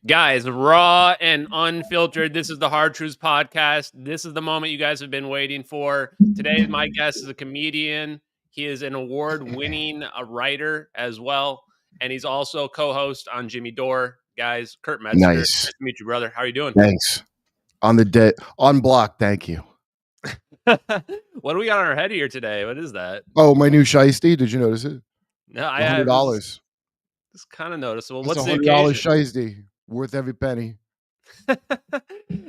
Guys, raw and unfiltered. This is the Hard Truths podcast. This is the moment you guys have been waiting for. Today, my guest is a comedian. He is an award-winning writer as well, and he's also co-host on Jimmy Dore. Guys, Kurt Metzger. Nice. Nice to meet you, brother. How are you doing? Thanks. On block. Thank you. What do we got on our head here today? What is that? Oh, my new shiesty. Did you notice it? No, I have $100. It's kind of noticeable. That's What's the $100 occasion? shiesty. Worth every penny.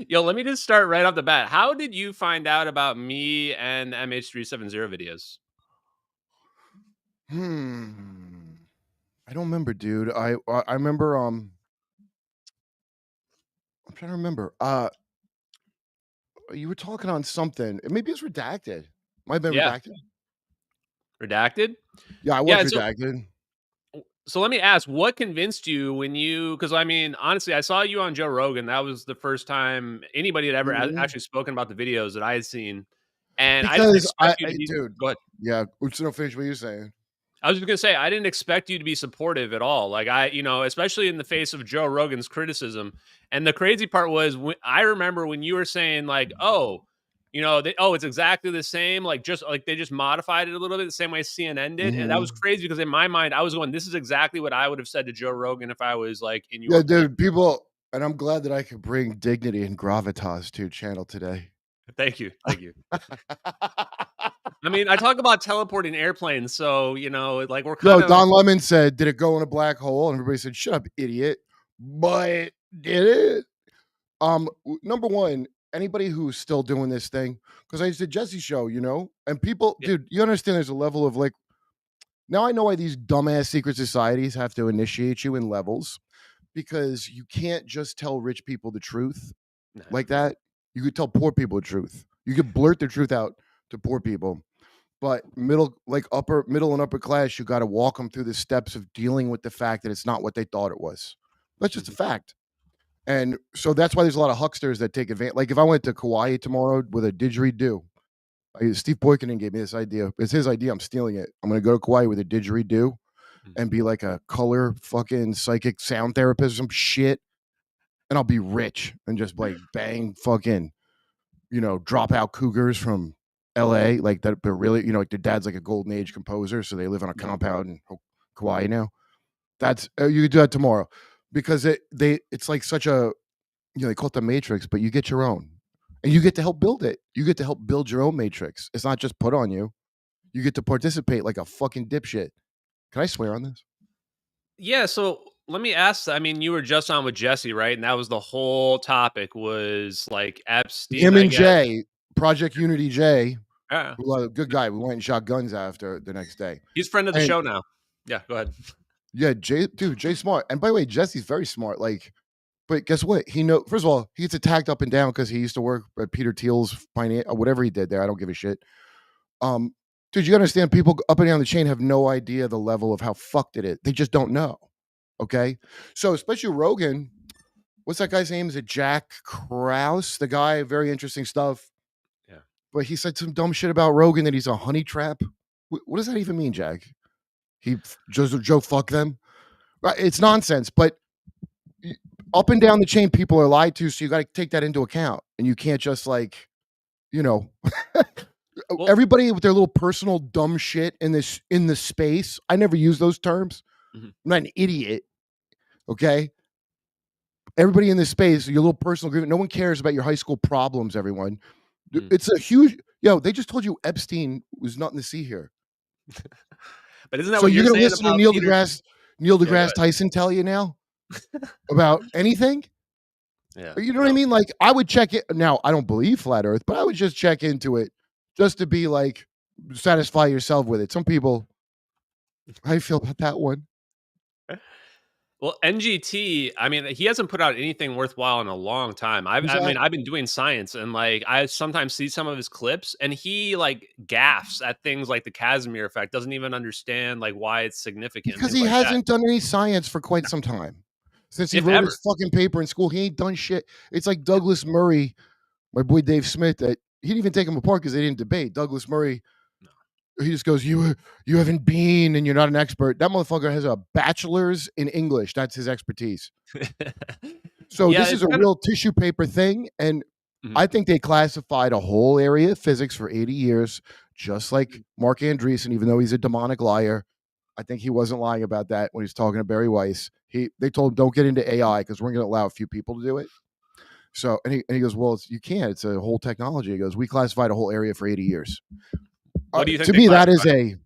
Yo, let me just start right off the bat. How did you find out about me and MH370 videos? I don't remember, dude. I remember. I'm trying to remember. You were talking on something. Maybe it's redacted. Might have been Yeah. redacted. Redacted? Yeah, I was redacted. So let me ask, what convinced you when because I mean, honestly, I saw you on Joe Rogan. That was the first time anybody had ever actually spoken about the videos that I had seen. And I didn't expect you to be, dude. Go ahead. Yeah, no, finish what you're saying. I was just gonna say, I didn't expect you to be supportive at all. Like especially in the face of Joe Rogan's criticism. And the crazy part was, I remember when you were saying like, it's exactly the same. Like they just modified it a little bit the same way CNN did. And that was crazy because in my mind, I was going, this is exactly what I would have said to Joe Rogan if I was like in your dude, people, and I'm glad that I could bring dignity and gravitas to your channel today. Thank you. I mean, I talk about teleporting airplanes, so like we're kind of. Don Lemon said, "Did it go in a black hole?" And everybody said, "Shut up, idiot!" But did it? Number one, anybody who's still doing this thing, because I did Jesse's show, and people, dude, you understand? There's a level of like. Now I know why these dumbass secret societies have to initiate you in levels, because you can't just tell rich people the truth like that. You could tell poor people the truth. You could blurt the truth out to poor people. But middle and upper class, you got to walk them through the steps of dealing with the fact that it's not what they thought it was. That's just a fact. And so that's why there's a lot of hucksters that take advantage. Like if I went to Kauai tomorrow with a didgeridoo, Steve Boykin gave me this idea. It's his idea. I'm stealing it. I'm going to go to Kauai with a didgeridoo and be like a color fucking psychic sound therapist or some shit. And I'll be rich and just like bang fucking, drop out cougars from LA, like that, but really, like their dad's like a golden age composer, so they live on a compound in Kauai now. That's you could do that tomorrow, because it's like such a, they call it the Matrix, but you get your own, and you get to help build it. You get to help build your own Matrix. It's not just put on you. You get to participate like a fucking dipshit. Can I swear on this? Yeah. So let me ask. I mean, you were just on with Jesse, right? And that was the whole topic was like Epstein. Him and Jay, Project Unity Jay. Yeah. Good guy. We went and shot guns after the next day. He's friend of the show now. Yeah, go ahead. Yeah, Jay's smart. And by the way, Jesse's very smart. Like, but guess what? First of all, he gets attacked up and down because he used to work at Peter Thiel's finance or whatever he did there. I don't give a shit. Dude, you understand? People up and down the chain have no idea the level of how fucked it is. They just don't know. Okay, so especially Rogan. What's that guy's name? Is it Jack Krause? The guy, very interesting stuff. But he said some dumb shit about Rogan that he's a honey trap. What does that even mean, Jack? Joe fuck them? Right? It's nonsense. But up and down the chain, people are lied to, so you got to take that into account, and you can't just like, everybody with their little personal dumb shit in the space. I never use those terms. I'm not an idiot. Okay. Everybody in this space, your little personal grievance. No one cares about your high school problems. Everyone. It's a huge. They just told you Epstein was nothing to see here. But isn't that so what you're going to listen to Neil deGrasse Tyson tell you now about anything? Yeah. You know what I mean? Like I would check it. Now I don't believe flat Earth, but I would just check into it just to be like satisfy yourself with it. Some people. How do you feel about that one? Well, NGT, I mean, he hasn't put out anything worthwhile in a long time. I've been doing science, and like I sometimes see some of his clips, and he like gaffes at things like the Casimir effect. Doesn't even understand like why it's significant. Because he hasn't done any science for quite some time. Since he wrote his fucking paper in school, he ain't done shit. It's like Douglas Murray, my boy Dave Smith, that he didn't even take him apart because they didn't debate. Douglas Murray. He just goes, you haven't been and you're not an expert. That motherfucker has a bachelor's in English. That's his expertise. So Yeah, this is it's a kind of. real tissue paper thing, and Mhm, I think they classified a whole area of physics for 80 years, just like mhm. Mark Andreessen, even though he's a demonic liar. I think he wasn't lying about that when he was talking to Barry Weiss. They told him don't get into AI because we're going to allow a few people to do it. So and he goes, well, you can't. It's a whole technology. He goes, we classified a whole area for 80 years. What do you think To they me, that is classified? a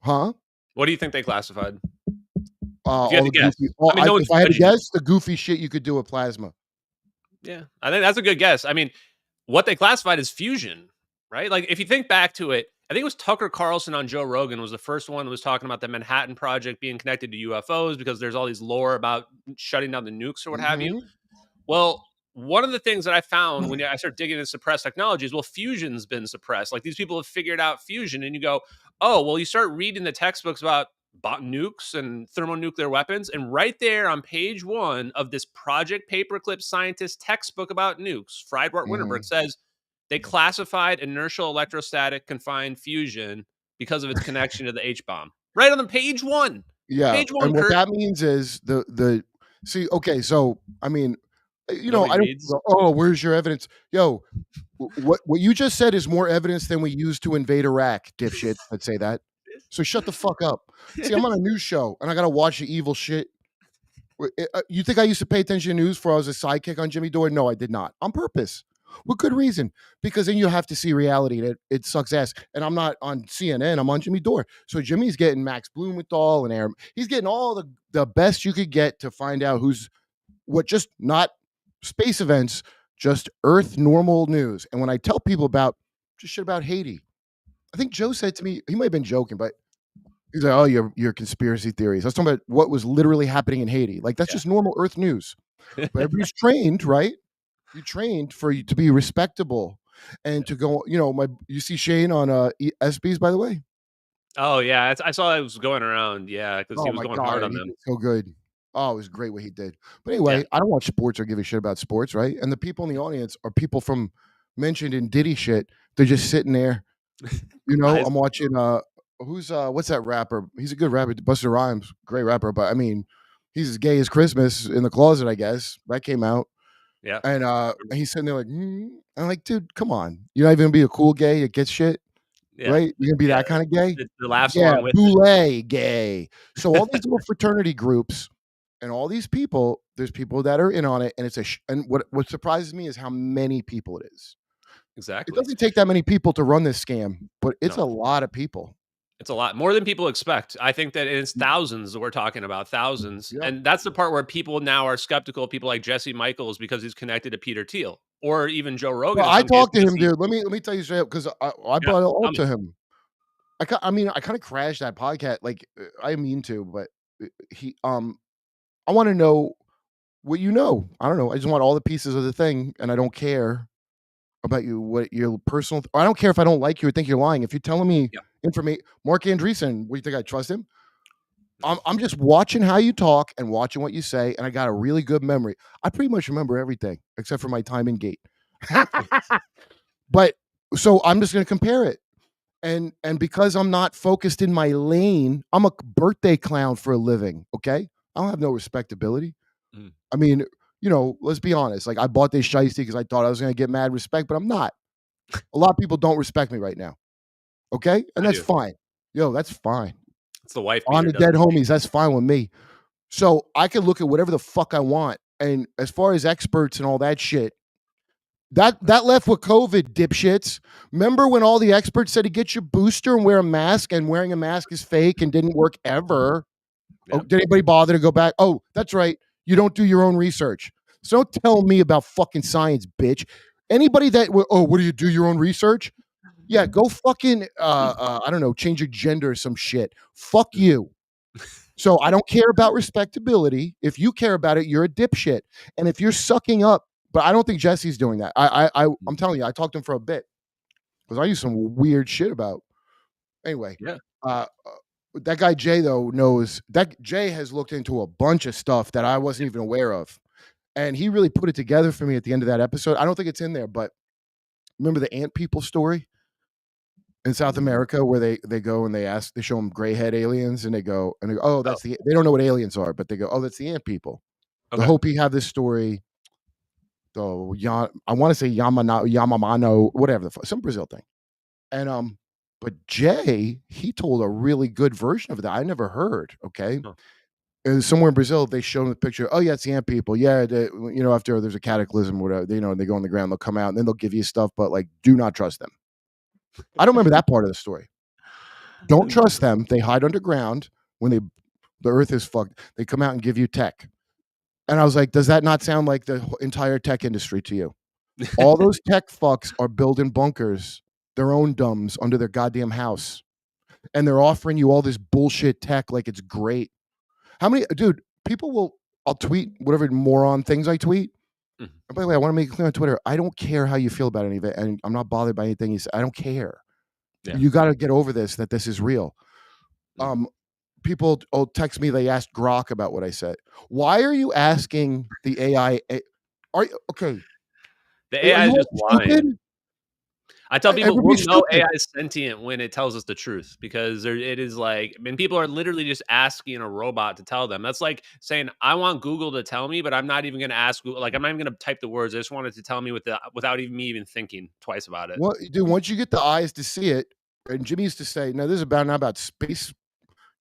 huh. What do you think they classified? If you had All to the guess. goofy. All, I mean, no one's if I had to judging you. guess, the goofy shit you could do with plasma. Yeah, I think that's a good guess. I mean, what they classified as fusion, right? Like, if you think back to it, I think it was Tucker Carlson on Joe Rogan was the first one that was talking about the Manhattan Project being connected to UFOs because there's all these lore about shutting down the nukes or what have you. Hmm. Well, one of the things that I found when I started digging into suppressed technologies, well, fusion's been suppressed. Like these people have figured out fusion, and you go, oh, well, you start reading the textbooks about nukes and thermonuclear weapons, and right there on page one of this Project Paperclip scientist textbook about nukes, Freidwart Winterberg Hmm. says they classified inertial electrostatic confined fusion because of its connection to the H bomb. Right on the page one. Yeah, Page one, and what Kurt. that means is the see, okay, so, I mean, Nobody I don't reads. go, "Oh, where's your evidence?" Yo, what you just said is more evidence than we used to invade Iraq, dipshit, let's say that. So shut the fuck up. See, I'm on a news show, and I gotta watch the evil shit. You think I used to pay attention to news before I was a sidekick on Jimmy Dore? No, I did not, on purpose. With good reason, because then you have to see reality, and it sucks ass, and I'm not on CNN, I'm on Jimmy Dore. So Jimmy's getting Max Blumenthal and Aaron he's getting all the best you could get to find out who's what, just not space events, just Earth normal news. And when I tell people about just shit about Haiti, I think Joe said to me, he might have been joking, but he's like, "Oh, your conspiracy theories." I was talking about what was literally happening in Haiti. Like that's just normal Earth news. But Yeah. everybody's trained, right? You trained for you to be respectable and to go. You see Shane on SBs, by the way. Oh, yeah, I saw it was going around, yeah, because he Oh was my going hard god, on he them. did so good. Oh, it was great what he did. But Yeah. anyway, I don't watch sports or give a shit about sports, right? And the people in the audience are people from mentioned in Diddy shit. They're just sitting there. Eyes. I'm watching who's what's that rapper? He's a good rapper, Busta Rhymes, great rapper, but I mean, he's as gay as Christmas in the closet, I guess. That came out. Yeah. And he's sitting there like, I'm like, dude, come on. You're not even gonna be a cool gay that gets shit, Yeah. right? You're gonna be Yeah, that kind of gay? it laughs Yeah, along with it. boule gay. So all these little fraternity groups and all these people, there's people that are in on it, and and what surprises me is how many people it is. It Exactly. doesn't take that many people to run this scam, but it's No, a lot of people. it's a lot more than people expect. I think that it's thousands that we're talking about, thousands, Yep. and that's the part where people now are skeptical, people like Jesse Michaels because he's connected to Peter Thiel or even Joe Rogan Well, in I some cases talked to because him, he. dude. Let me tell you straight up because I Yeah, brought it all tell me. to him. I kind of crashed that podcast. Like I mean to, but he I want to know what you know. I don't know. I just want all the pieces of the thing, and I don't care about you, what your personal. I don't care if I don't like you or think you're lying. If you're telling me Yeah, information, Mark Andreessen, what do you think I trust him? no. I'm just watching how you talk and watching what you say, and I got a really good memory. I pretty much remember everything except for my time in gate. But so I'm just going to compare it. And because I'm not focused in my lane, I'm a birthday clown for a living, okay? I don't have no respectability. Mm, I mean, let's be honest. Like I bought this shiesty because I thought I was gonna get mad respect, but I'm not. A lot of people don't respect me right now. Okay? And I that's do. fine. Yo, that's fine. It's the wife On beater, the doesn't dead it? homies, that's fine with me. So I can look at whatever the fuck I want. And as far as experts and all that shit, that left with COVID, dipshits. Remember when all the experts said to get your booster and wear a mask, and wearing a mask is fake and didn't work ever? Oh, Yeah. did anybody bother to go back? Oh, that's right. You don't do your own research. So don't tell me about fucking science, bitch. Anybody what do you do your own research? Yeah, go fucking I don't know, change your gender or some shit. Fuck Mm, you. So I don't care about respectability. If you care about it, you're a dipshit. And if you're sucking up, but I don't think Jesse's doing that. mm. I'm telling you, I talked to him for a bit because I used some weird shit about. Anyway, Yeah. that guy Jay though knows that Jay has looked into a bunch of stuff that I wasn't even aware of, and he really put it together for me at the end of that episode. I don't think it's in there, but remember the ant people story in South Mm. America where they go and they show them gray head aliens, and they go, oh, Oh, they don't know what aliens are, but they go, oh, that's the ant people. The okay. Hopi have this story. I want to say Yamamano, whatever the fuck, some Brazil thing. And but Jay, he told a really good version of that I never heard. Okay, Huh. and somewhere in Brazil, they showed him the picture. Oh yeah, it's the ant people. Yeah, after there's a cataclysm, or whatever, they go on the ground, they'll come out, and then they'll give you stuff, but like, do not trust them. I don't remember that part of the story. Don't trust them. They hide underground when the earth is fucked. They come out and give you tech. And I was like, does that not sound like the entire tech industry to you? All those tech fucks are building bunkers, their own dumbs under their goddamn house. And they're offering you all this bullshit tech like it's great. How many, dude, I'll tweet whatever moron things I tweet. Mhm. And by the way, I want to make it clear on Twitter, I don't care how you feel about any of it. And I'm not bothered by anything you say. I don't care. Yeah. You got to get over this, that this is real. Mhm. People text me, they asked Grok about what I said. Why are you asking the AI? Are you okay? The Are AI is you all just lying. stupid? I tell people we'll Everybody's know stupid. AI is sentient when it tells us the truth because it is like, I mean, people are literally just asking a robot to tell them. That's like saying, I want Google to tell me, but I'm not even going to ask Google. Like, I'm not even going to type the words. I just wanted to tell me without even me even thinking twice about it. Well, dude, once you get the eyes to see it, and Jimmy used to say, "No, this is not about space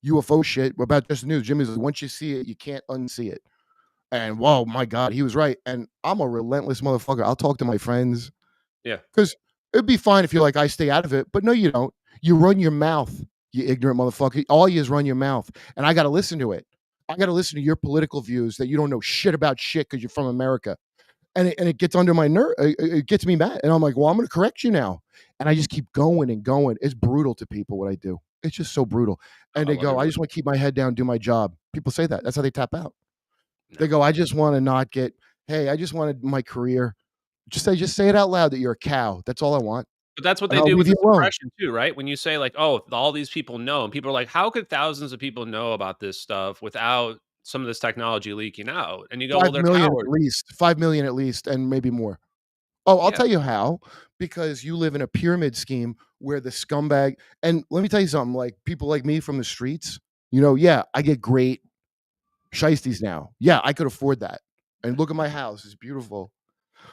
UFO shit, about just news." Jimmy's like, "Once you see it, you can't unsee it." And whoa, my God, he was right. And I'm a relentless motherfucker. I'll talk to my friends. Yeah. Because it'd be fine if you're like, I stay out of it, but no, you don't. You run your mouth, you ignorant motherfucker. All you is run your mouth. And I got to listen to it. I got to listen to your political views that you don't know shit about shit because you're from America. And it gets under my nerve. It gets me mad. And I'm like, well, I'm going to correct you now. And I just keep going and going. It's brutal to people what I do. It's just so brutal. And I they love go, your I voice. just want to keep my head down, do my job. People say that. That's how they tap out. They No. go, I just want to not get, hey, I just wanted my career. Just say it out loud that you're a cow. That's all I want. But that's what And they I'll do leave with you the alone. suppression too, right? When you say like, "Oh, all these people know," and people are like, "How could thousands of people know about this stuff without some of this technology leaking out?" And you go, "Well, 5 they're million at cowards." least, 5 million at least, and maybe more. Oh, I'll Yeah. tell you how, because you live in a pyramid scheme where the scumbag, and let me tell you something, like people like me from the streets, yeah, I get great shiesties now. Yeah, I could afford that. And look at my house, it's beautiful.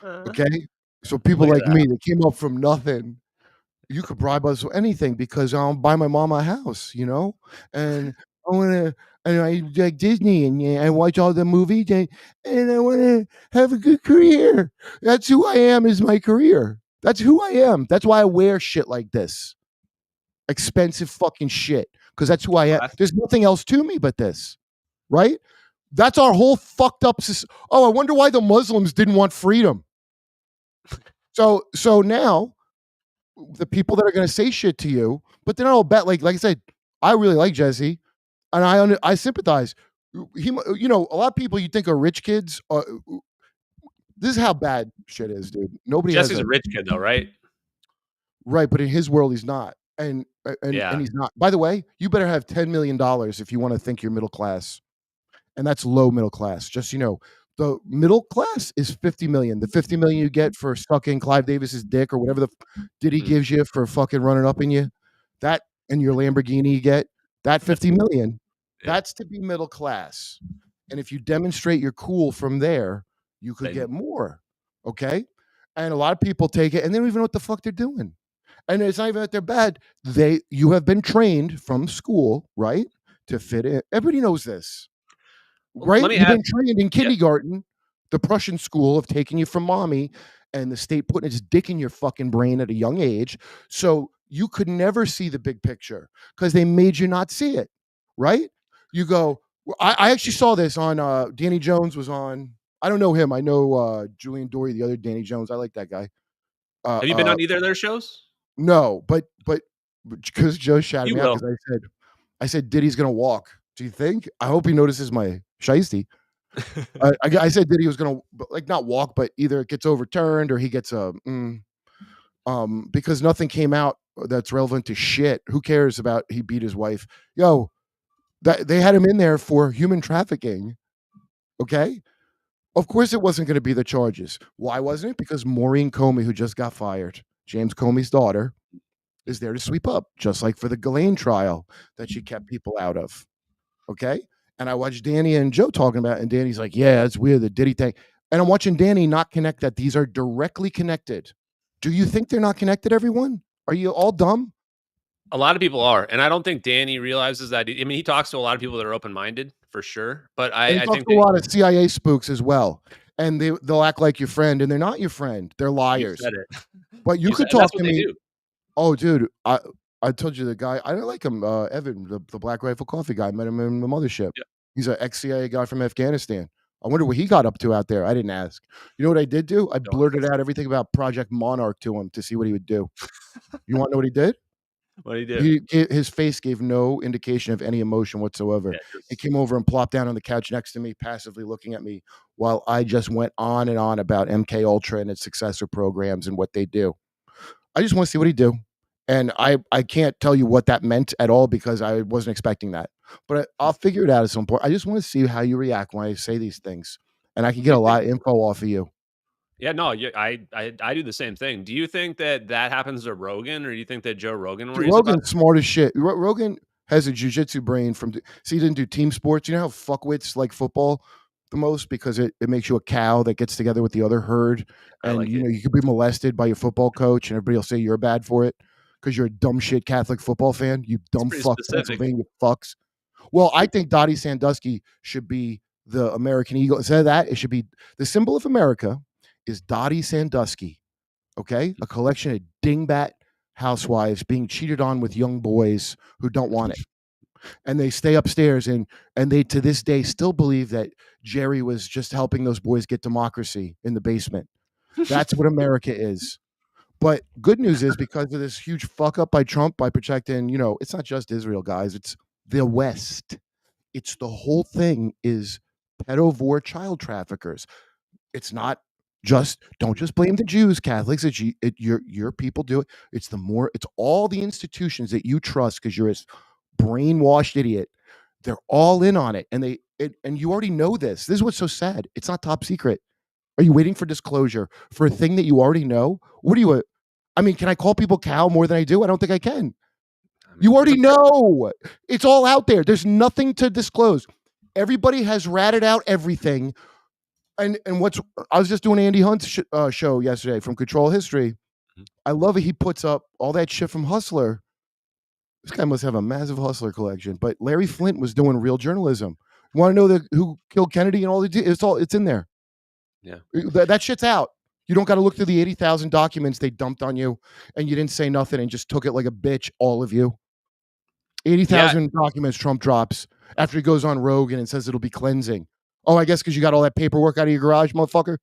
Uh, Okay. So people Look at like that. me, they came up from nothing. You could bribe us with anything because I'll buy my mom a house, and I wanna and I like Disney and yeah, I watch all the movies and I wanna have a good career. That's who I am is my career. That's who I am. That's why I wear shit like this. Expensive fucking shit. Because that's who I am. Class. There's nothing else to me but this. Right? That's our whole fucked up oh, I wonder why the Muslims didn't want freedom. So now the people that are going to say shit to you, but then I'll bet, like I said, I really like Jesse, and I sympathize. A lot of people you think are rich kids. This is how bad shit is, dude. Nobody has Jesse's a a rich kid though, right? right, but in his world, he's not, and Yeah. he's not. By the way, you better have $10 million if you want to think you're middle class, and that's low middle class. Just the middle class is 50 million. The 50 million you get for sucking Clive Davis's dick or whatever the Diddy Mm, gives you for fucking running up in you, that and your Lamborghini you get, that that's 50 million, yeah. that's to be middle class. And if you demonstrate you're cool from there, you could Then get more. Okay. And a lot of people take it and they don't even know what the fuck they're doing. And it's not even that they're bad. You have been trained from school, right? To fit in. Everybody knows this. well, Right? let me You've ask. been trained in Yeah. kindergarten, the Prussian school of taking you from mommy and the state putting its dick in your fucking brain at a young age. So you could never see the big picture because they made you not see it. Right? You go, I actually saw this on Danny Jones was on. I don't know him. I know Julian Dory, the other Danny Jones. I like that guy. Uh, Have you been uh, on either of their shows? no, but because Joe shouted You me out will. because I said Diddy's gonna walk. Do you think? I hope he notices my shiesty. I said that he was gonna like not walk, but either it gets overturned or he gets because nothing came out that's relevant to shit. Who cares about he beat his wife? Yo, that they had him in there for human trafficking. Okay, of course it wasn't going to be the charges. Why wasn't it? Because Maureen Comey, who just got fired, James Comey's daughter, is there to sweep up, just like for the Ghislaine trial that she kept people out of. Okay. And I watched Danny and Joe talking about it, and Danny's like, yeah, it's weird, the Diddy thing. And I'm watching Danny not connect that these are directly connected. Do you think they're not connected, everyone? Are you all dumb? A lot of people are, and I don't think Danny realizes that. I mean, he talks to a lot of people that are open-minded for sure, but And he I talks think to a that lot of CIA spooks as well. And they'll act like your friend, and they're not your friend. They're you liars. said it. But you You said, could and that's talk what to they me. do. Oh, dude, I told you the guy. I don't like him, Evan, the Black Rifle Coffee guy. I met him in the mothership. Yeah, He's an ex-CIA guy from Afghanistan. I wonder what he got up to out there. I didn't ask. You know what I did do? I go on. blurted out everything about Project Monarch to him to see what he would do. You wanna know what he did? What do you do? His face gave no indication of any emotion whatsoever. Yeah, He just came over and plopped down on the couch next to me, passively looking at me while I just went on and on about MK Ultra and its successor programs and what they do. I just wanna see what he'd do, and I can't tell you what that meant at all because I wasn't expecting that, but I'll figure it out at some point. I just wanna see how you react when I say these things, and I can do get you a think lot of info off of you. yeah, no, I do the same thing. Do you think that that happens to Rogan, or do you think that Joe Rogan Dude, worries about Rogan's smart as shit. Rogan has a jujitsu brain from see, he didn't do team sports. You know how fuckwits like football the most because it makes you a cow that gets together with the other herd, I and like you it. know you could be molested by your football coach, and everybody will say you're bad for it because you're a dumb shit Catholic football fan. You It's dumb pretty fuck specific. Pennsylvania fucks. Well, I think Dottie Sandusky should be the American Eagle. Instead of that, it should be the symbol of America is Dottie Sandusky. Okay, a collection of dingbat housewives being cheated on with young boys who don't want it, and they stay upstairs and they to this day still believe that Jerry was just helping those boys get democracy in the basement. That's what America is. But good news is because of this huge fuck up by Trump by protecting, it's not just Israel, guys. It's the West. It's the whole thing is pedovore child traffickers. It's not just don't just blame the Jews, Catholics. Your people do it. It's all the institutions that you trust because you're a brainwashed idiot. They're all in on it, and you already know this. This is what's so sad. It's not top secret. Are you waiting for disclosure for a thing that you already know? What are you? I mean, can I call people cow more than I do? I don't think I can. I mean, You it's already a fair know. It's all out there. There's nothing to disclose. Everybody has ratted out everything. And what's I was just doing Andy Hunt's show yesterday from Control History. Mhm. I love it. He puts up all that shit from Hustler. This guy must have a massive Hustler collection. But Larry Flint was doing real journalism. You want to know who killed Kennedy and all the it's in there. Yeah. That shit's out. You don't got to look through the 80,000 documents they dumped on you, and you didn't say nothing and just took it like a bitch. All of you. Yeah, 80,000 documents Trump drops after he goes on Rogan and says it'll be cleansing. Oh, I guess because you got all that paperwork out of your garage, motherfucker.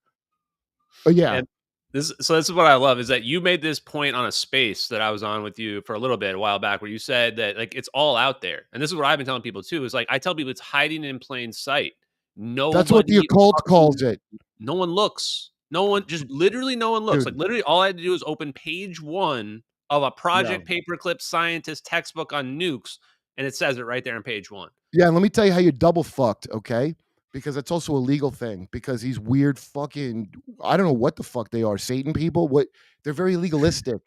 Oh yeah. and this is what I love is that you made this point on a space that I was on with you for a little bit a while back where you said that like it's all out there. And this is what I've been telling people too is like I tell people it's hiding in plain sight. That's what the Nobody occult calls fucking it, no one looks. No one just literally no one looks. Like dude. literally all I had to do is open page 1 of a Yeah. project paperclip scientist textbook on nukes and it says it right there on page 1. Yeah, and let me tell you how you double fucked, okay? Because it's also a legal thing because these weird fucking I don't know what the fuck they are, Satan people, what they're very legalistic.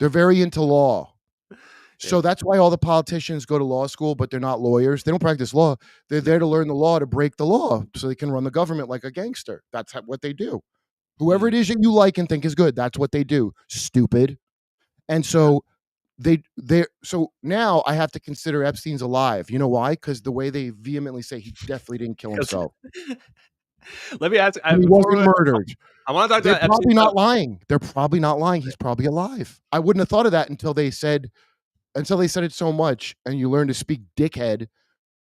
They're very into law. Yeah. So that's why all the politicians go to law school, but they're not lawyers. They don't practice law. They're there to learn the law to break the law so they can run the government like a gangster. That's what they do. Whoever Mm, it is that you like and think is good, that's what they do. Stupid. And yeah. so so now I have to consider Epstein's alive. You know why? Because the way they vehemently say he definitely didn't kill 'Cause himself. let me ask And he before wasn't murdered. I want to talk They're about Epstein probably stuff. not lying. They're probably not lying. He's probably alive. I wouldn't have thought of that until they said it so much and you learn to speak dickhead.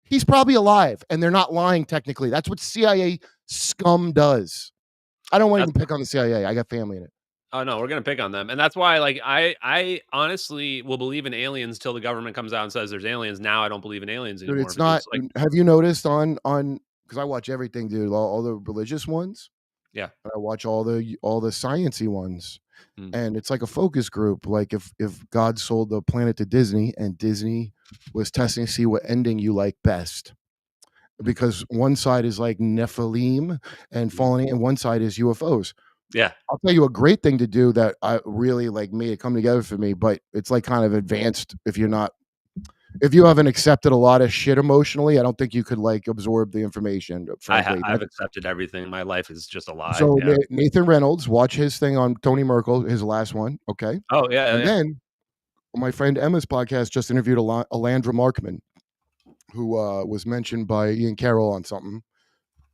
He's probably alive and they're not lying technically. That's what CIA scum does. I don't want to That's even pick on the CIA. I got family in it. oh no, we're gonna pick on them, and that's why like I honestly will believe in aliens till the government comes out and says there's aliens. Now I don't believe in aliens Dude, anymore it's not because like have you noticed on because I watch everything, dude, all the religious ones, yeah. and I watch all the sciency ones. Mm, And it's like a focus group. Like if God sold the planet to Disney and Disney was testing to see what ending you like best. mm, Because one side is like Nephilim and mm. falling, and one side is UFOs. Yeah. I'll tell you a great thing to do that I really like made it come together for me, but it's like kind of advanced if you're not. if you haven't accepted a lot of shit emotionally, I don't think you could like absorb the information. Frankly, I've accepted everything. My life is just a lie. so Yeah. Nathan Reynolds, watch his thing on Tony Merkel, his last one, okay? Oh yeah, And yeah. then my friend Emma's podcast just interviewed Alandra Markman, who was mentioned by Ian Carroll on something,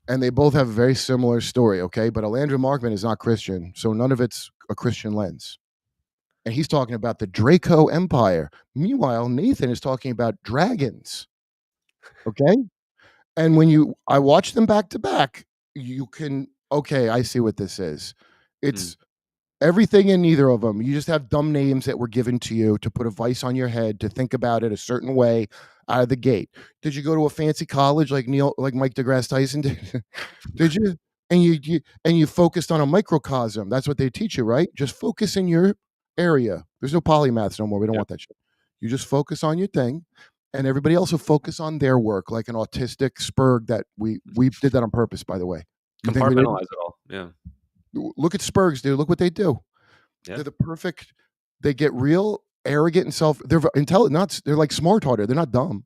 and they both have a very similar story, okay? But Alandra Markman is not Christian, so none of it's a Christian lens. And he's talking about the Draco Empire. Meanwhile, Nathan is talking about dragons, okay? And I watch them back to back, you can, okay, I see what this is. Mm. It's everything in neither of them. You just have dumb names that were given to you to put a vice on your head to think about it a certain way out of the gate. Did you go to a fancy college like Mike deGrasse Tyson did? Did you? And you focused on a microcosm. That's what they teach you, right? Just focus in your area. There's no polymaths no more. We don't Yep. want that shit. You just focus on your thing, and everybody else will focus on their work, like an autistic Spurg that we did that on purpose, by the way. You think we did? Compartmentalize it all. Yeah. Look at Spurgs, dude. Look what they do. Yeah. They're the perfect. They get real arrogant and they're intelligent. Not they're like smart harder. They're not dumb.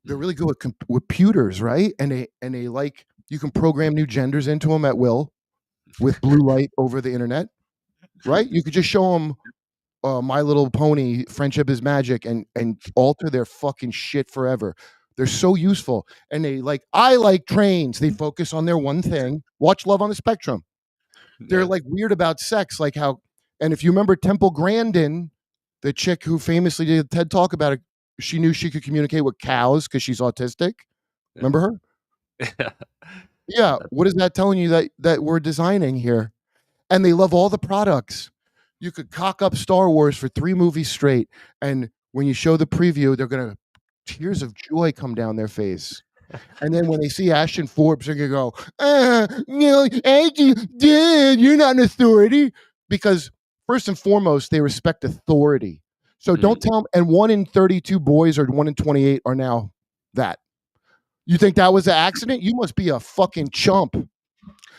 They're really good with computers, right? And they like you can program new genders into them at will with blue light over the internet, right? You could just show them My Little Pony, Friendship is Magic, and alter their fucking shit forever. They're so useful, and I like trains. They focus on their one thing. Watch Love on the Spectrum. They're Yeah. like weird about sex, like how. And if you remember Temple Grandin, the chick who famously did a TED Talk about it, she knew she could communicate with cows because she's autistic. Yeah. Remember her? Yeah. What is that telling you that we're designing here? And they love all the products. You could cock up Star Wars for 3 movies straight, and when you show the preview, they're gonna tears of joy come down their face. And then when they see Ashton Forbes, they're gonna go, Dad, you're not an authority. Because first and foremost, they respect authority. So don't tell them. And 1 in 32 boys or 1 in 28 are now that. You think that was an accident? You must be a fucking chump.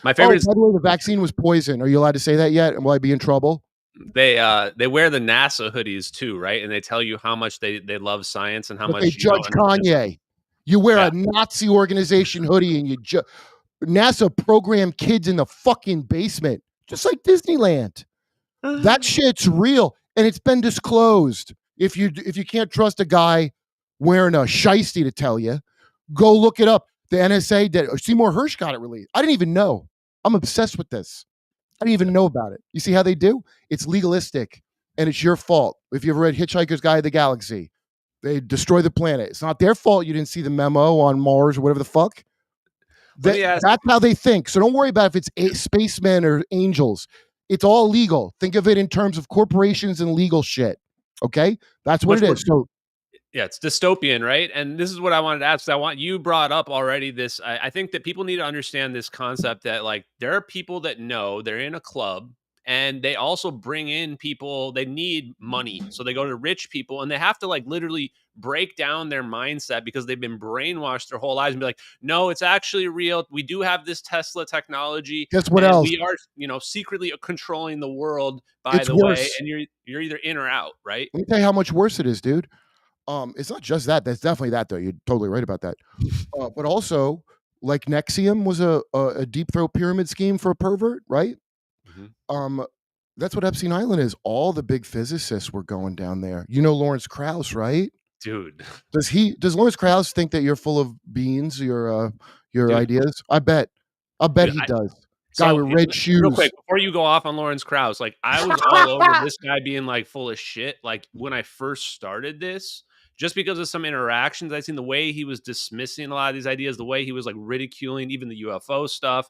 My favorite is by the way, the vaccine was poison. Are you allowed to say that yet? And will I be in trouble? they wear the NASA hoodies too, right? And they tell you how much they love science and how But much they you don't judge understand. Kanye. You wear Yeah. a Nazi organization hoodie and NASA programmed kids in the fucking basement, just like Disneyland. That shit's real, and it's been disclosed. If you can't trust a guy wearing a shiesty to tell you, go look it up. The NSA did. Seymour Hersh got it released. I didn't even know. I'm obsessed with this. I didn't even know about it. You see how they do? It's legalistic, and it's your fault. If you ever read Hitchhiker's Guide to the Galaxy, they destroy the planet. It's not their fault you didn't see the memo on Mars or whatever the fuck. Let me ask. That's how they think. So don't worry about if it's spacemen or angels. It's all legal. Think of it in terms of corporations and legal shit. Okay? That's what Much it is. So Yeah, it's dystopian, right? And this is what I wanted to ask. I want you brought up already this. I think that people need to understand this concept that like there are people that know they're in a club and they also bring in people, they need money. So they go to rich people and they have to like literally break down their mindset because they've been brainwashed their whole lives and be like, no, it's actually real. We do have this Tesla technology guess what and else? we are, secretly controlling the world, by It's the way. worse. And you're either in or out, right? Let me tell you how much worse it is, dude. It's not just that. That's definitely that, though. You're totally right about that. But also, like Nexium was a deep throat pyramid scheme for a pervert, right? Mhm. That's what Epstein Island is. All the big physicists were going down there. You know Lawrence Krauss, right? Dude. Does Lawrence Krauss think that you're full of beans, your Dude. ideas? I bet Dude, he does. Guy So, with red real shoes. quick, before you go off on Lawrence Krauss, like I was all over this guy being like full of shit. Like when I first started this, just because of some interactions, I seen the way he was dismissing a lot of these ideas, the way he was like ridiculing even the UFO stuff.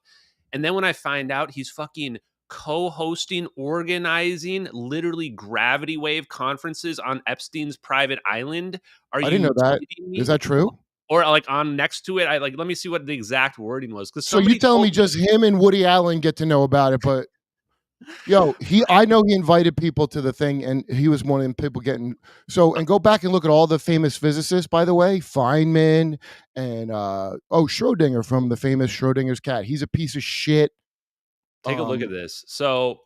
And then when I find out he's fucking co-hosting, organizing literally gravity wave conferences on Epstein's private island. Are I didn't you know that. kidding Is me? that true? Or like on next to it, I like let me see what the exact wording was. Because So you telling me just him and Woody Allen get to know about it, but I know he invited people to the thing, and he was one of them people getting and go back and look at all the famous physicists, by the way, Feynman and Schrodinger from the famous Schrodinger's cat. He's a piece of shit. Take a look at this. So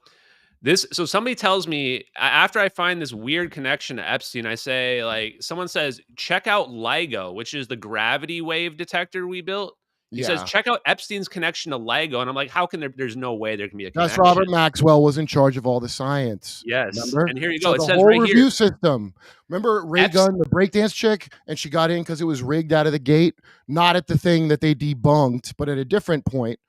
So somebody tells me after I find this weird connection to Epstein, I say, like, someone says, check out LIGO, which is the gravity wave detector we built. He says, Yeah. check out Epstein's connection to LIGO. And I'm like, how can there's no way there can be a That's connection. Robert Maxwell was in charge of all the science. Yes. Remember? And here you So go. It the says whole right here, review system. Remember Ray Epstein. Gunn, the breakdance chick, and she got in because it was rigged out of the gate, not at the thing that they debunked, but at a different point,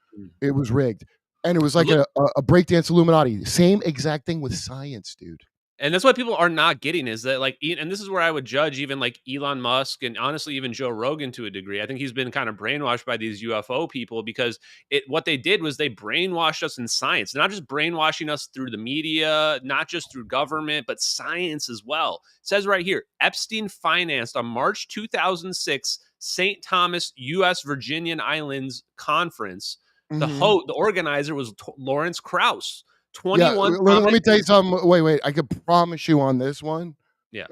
it was rigged. And it was But like look, a breakdance Illuminati. Same exact thing with science, dude. and that's what people are not getting is that like, and this is where I would judge even like Elon Musk and honestly even Joe Rogan to a degree. I think he's been kind of brainwashed by these UFO people because what they did was they brainwashed us in science, not just brainwashing us through the media, not just through government, but science as well. It says right here, Epstein financed on March 2006 St. Thomas, U.S. Virginian Islands conference. Mhm. The organizer was Lawrence Krauss. Yeah, 21 let me prominent tell you something. Wait. I can promise you on this one. yeah.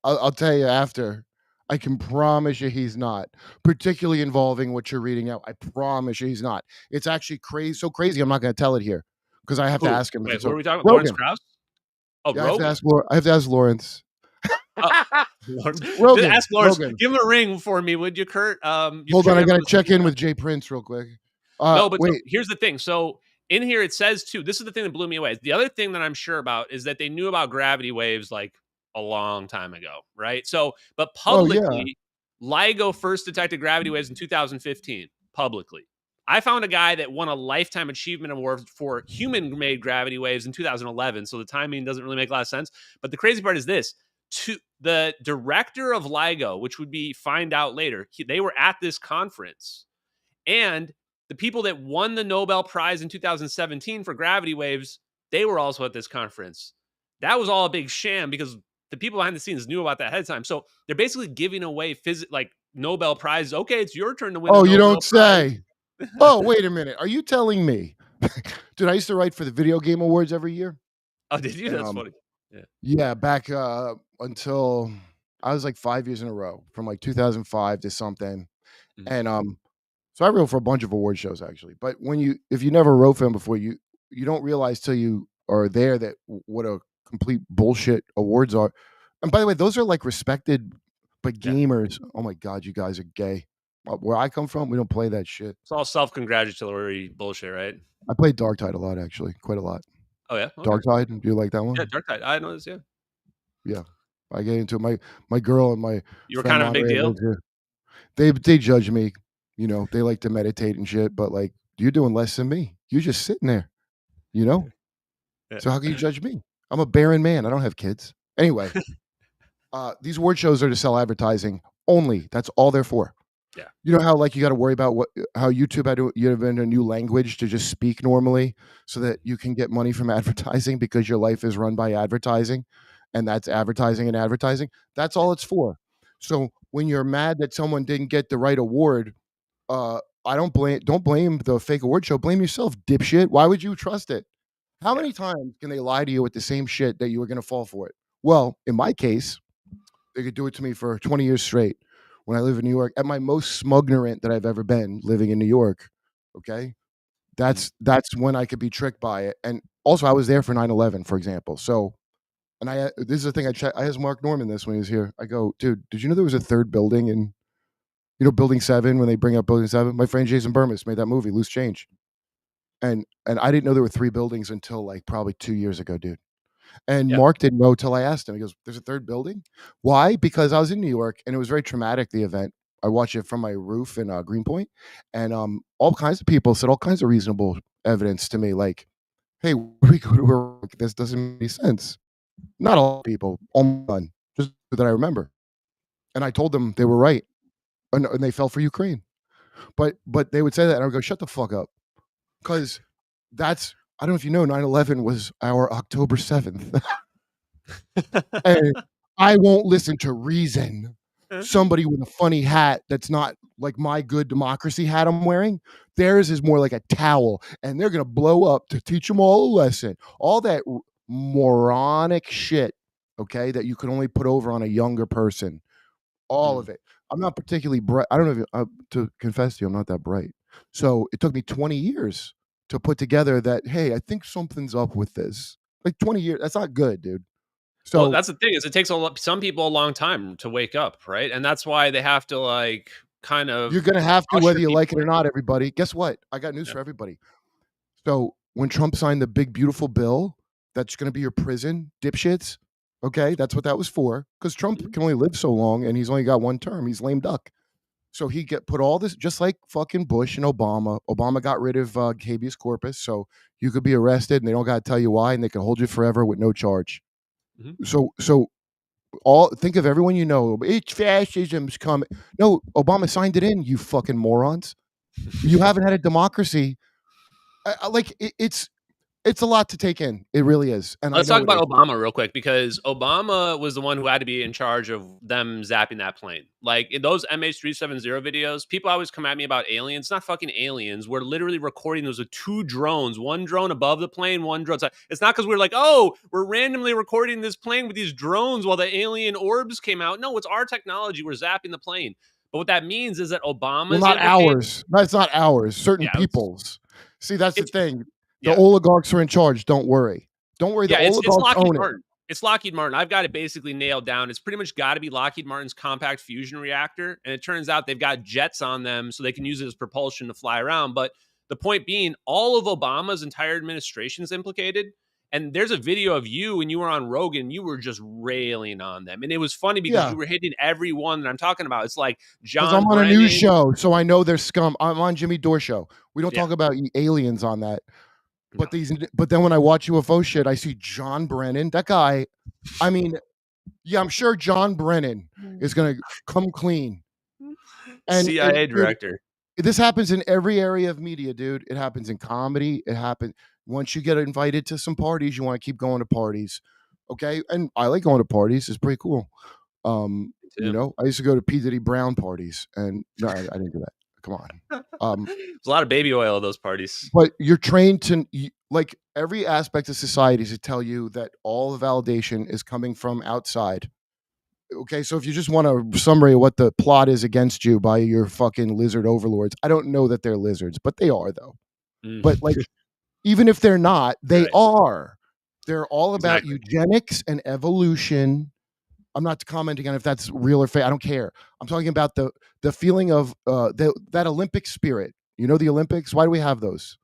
I'll tell you after. I can promise you he's not, particularly involving what you're reading out. I promise you he's not. It's actually crazy, so crazy. I'm not going to tell it here because I have to Who? ask him if Wait, it's who a are we talking about? Lawrence Rogan. Krauss? Oh, Yeah, I have to Rogan. ask. I have to ask Lawrence. Oh, Lawrence. Just Rogan. ask Lawrence. Rogan. Give him a ring for me, would you, Kurt? You Hold sure on, you I have him got on to the check speaker in now? with Jay Prince real quick. No, but so Wait. here's the thing. So in here it says too. This is the thing that blew me away. The other thing that I'm sure about is that they knew about gravity waves like a long time ago, right? So, but Oh yeah. publicly, LIGO first detected gravity waves in 2015. Publicly, I found a guy that won a lifetime achievement award for human-made gravity waves in 2011. So the timing doesn't really make a lot of sense. But the crazy part is this: to the director of LIGO, which would be find out later, they were at this conference and the people that won the Nobel Prize in 2017 for gravity waves, they were also at this conference. That was all a big sham because the people behind the scenes knew about that ahead of time. So they're basically giving away like Nobel Prizes. Okay, it's your turn to win a Oh, you don't Nobel say. Prize. Oh, wait a minute. Are you telling me? Dude, I used to write for the video game awards every year. Oh, did you? And That's funny. Yeah. yeah, back until I was like 5 years in a row from like 2005 to something. Mhm. And so I wrote for a bunch of award shows actually. But if you never wrote for them before, you don't realize till you are there that what a complete bullshit awards are. And by the way, those are like respected, but Yeah. gamers. Oh my god, you guys are gay. Where I come from, we don't play that shit. It's all self-congratulatory bullshit, right? I played Darktide a lot actually, quite a lot. Oh yeah. Okay. Darktide, do you like that Yeah, one? Dark Tide. I know this. Yeah. Yeah, I get into it. My girl and my You were friend kind of a big Monterey deal. lives here. They judge me, they like to meditate and shit, but, like, you're doing less than me. You're just sitting there, you know? Yeah. So how can you judge me? I'm a barren man, I don't have kids. Anyway, these award shows are to sell advertising only, that's all they're for. Yeah. You know how, like, you gotta worry about how YouTube had to you invent a new language to just speak normally so that you can get money from advertising because your life is run by advertising, and that's advertising and advertising? That's Yeah. all it's for. So, when you're mad that someone didn't get the right award, I don't blame the fake award show, blame yourself, dipshit. Why would you trust it? How Yeah. many times can they lie to you with the same shit that you were gonna fall for it? Well, in my case, they could do it to me for 20 years straight when I live in New York at my most smugnerant that I've ever been living in New York, okay? Mhm. That's when I could be tricked by it, and also, I was there for 9/11, for example, so and this is the thing I asked Mark Norman this when he was here. I go, "Dude, did you know there was a 3rd building in Building 7 when they bring up Building 7?" My friend Jason Burmis made that movie, Loose Change, and I didn't know there were 3 buildings until, like, probably 2 years ago, dude. And Yeah. Mark didn't know till I asked him. He goes, "There's a 3rd building?" Why? Because I was in New York, and it was very traumatic, the event. I watched it from my roof in, Greenpoint, and, all kinds of people said all kinds of reasonable evidence to me, like, "Hey, where do we go to work? This doesn't make any sense." Not all people, almost none, just that I remember. And I told them they were right, and they fell for Ukraine. But they would say that, and I would go, "Shut the fuck up," because that's I don't know if you know, 9/11 was our October 7th. And I won't listen to reason. Somebody with a funny hat that's not like my good democracy hat I'm wearing, theirs is more like a towel, and they're gonna blow up to teach them all a lesson. All that moronic shit, okay, that you can only put over on a younger person. All Mhm. of it. I'm not particularly bright. I don't know if to confess to you, I'm not that bright. So, it took me 20 years to put together that, "Hey, I think something's up with this." Like 20 years. That's not good, dude. Well, So that's the thing is it takes some people a long time to wake up, right? And that's why they have to like kind you're of gonna have to, usher whether you like people it or in. not, everybody. Guess what? I got news Yeah. for everybody. So when Trump signed the big beautiful bill that's gonna be your prison, dipshits. Okay, that's what that was for. Because Trump Mhm. can only live so long and he's only got one term. He's lame duck. So he get put all this just like fucking Bush and Obama. Obama got rid of habeas corpus, so you could be arrested and they don't got to tell you why, and they can hold you forever with no charge. Mhm. So all think of everyone you know. It's fascism's coming. No, Obama signed it in. You fucking morons. You haven't had a democracy. Like it's a lot to take in. It really is, and I Let's talk know it is. about Obama real quick because Obama was the one who had to be in charge of them zapping that plane. Like in those MH370 videos, people always come at me about aliens. Not fucking aliens. We're literally recording those with two drones, one drone above the plane, one drone. It's not because we're like, oh, we're randomly recording this plane with these drones while the alien orbs came out. No, it's our technology. We're zapping the plane. But what that means is that Well, Obama's not implicated. ours. That's not ours. Certain Yeah, people's. See, that's the it's thing. The yeah. oligarchs are in charge. Don't worry. Don't worry. The Yeah, it's oligarchs Lockheed own it. Martin. It's Lockheed Martin. I've got it basically nailed down. It's pretty much got to be Lockheed Martin's compact fusion reactor, and it turns out they've got jets on them, so they can use it as propulsion to fly around. But the point being, all of Obama's entire administration is implicated. And there's a video of you when you were on Rogan. You were just railing on them, and it was funny because Yeah. you were hitting every one that I'm talking about. It's like 'Cause I'm John on a news Brennan. show, so I know they're scum. I'm on Jimmy Dore show. We don't Yeah, talk about aliens on that. no. But then when I watch UFO shit, I see John Brennan. That guy, I mean, yeah, I'm sure John Brennan is gonna come clean. And CIA dude, director. this happens in every area of media, dude. It happens in comedy. It happens once you get invited to some parties, you want to keep going to parties. Okay. And I like going to parties. It's pretty cool. Me You too. know, I used to go to P. Diddy Brown parties and no, I didn't do that. Come on. Um, There's a lot of baby oil at those parties. but you're trained to like every aspect of society to tell you that all the validation is coming from outside. Okay, so if you just want a summary of what the plot is against you by your fucking lizard overlords, I don't know that they're lizards, but they are though. Mm, But like, even if they're not, you're they right. are. They're all about Exactly. eugenics and evolution. I'm not commenting on if that's real or fake. I don't care. I'm talking about the feeling of that Olympic spirit. You know the Olympics. Why do we have those?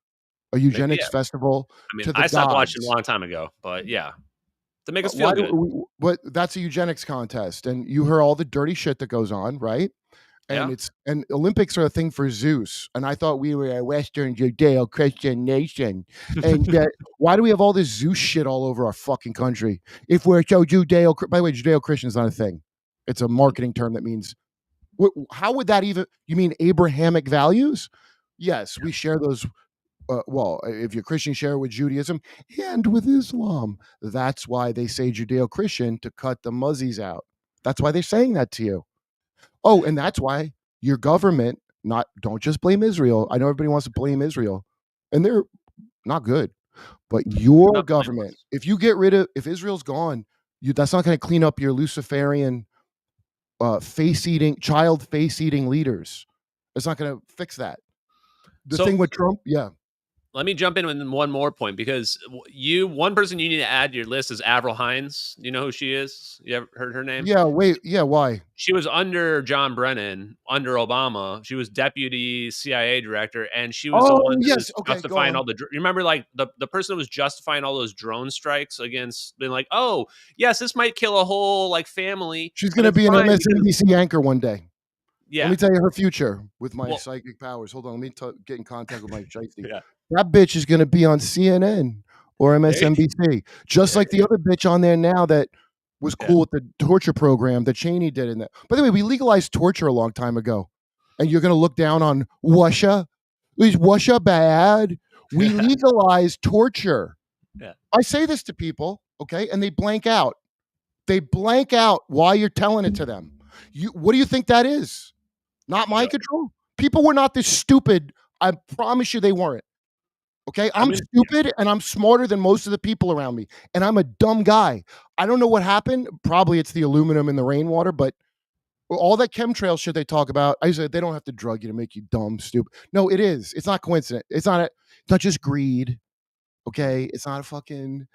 A Yeah. eugenics festival I mean, to the I stopped watching a gods. long time ago, but yeah, to make us feel Why do good. we? But that's a eugenics contest, and you hear all the dirty shit that goes on, right? And Yeah. it's and Olympics are a thing for Zeus, and I thought we were a Western Judeo-Christian nation. And why do we have all this Zeus shit all over our fucking country? If we're so Judeo, by the way, Judeo-Christian is not a thing; it's a marketing term that means. How would that even? You mean Abrahamic values? Yes, we share those. Well, if you're Christian, share with Judaism and with Islam. That's why they say Judeo-Christian to cut the muzzies out. That's why they're saying that to you. Oh, and that's why your government not don't just blame Israel. I know everybody wants to blame Israel, and they're not good. But They're your not government, blameless. if you get rid of if Israel's gone, that's not going to clean up your Luciferian face eating child face eating leaders. It's not going to fix that. The So thing with Trump, yeah. let me jump in with one more point because one person you need to add to your list is Avril Hines. You know who she is? You ever heard her name? Yeah, wait, yeah, why? She was under John Brennan, under Obama. She was deputy CIA director, and she was the Oh, one that yes, was okay, go justifying on. all the. You remember, like the person that was justifying all those drone strikes against, being like, "Oh, yes, this might kill a whole like family, She's but gonna it's be an fine because MSNBC anchor one day. Let yeah, me tell you her future with my well, psychic powers. Hold on, let me get in contact with my shiesty. yeah, That bitch is gonna be on CNN or there, MSNBC, just there, like the other bitch on there now that was yeah, cool with the torture program that Cheney did in that. By the way, we legalized torture a long time ago, and you're gonna look down on Russia? Is Russia bad? We legalized torture. yeah, I say this to people, okay, and they blank out. They blank out why you're telling it to them. What do you think that is? Not yeah. mind control? People were not this stupid. I promise you they weren't. Okay? I'm I'm gonna, stupid and I'm smarter than most of the people around me. And I'm a dumb guy. I don't know what happened. Probably it's the aluminum in the rainwater, but all that chemtrail shit they talk about, I said they don't have to drug you to make you dumb, stupid. No, it is. It's not coincident. It's not just greed. yeah. Okay? It's not a fucking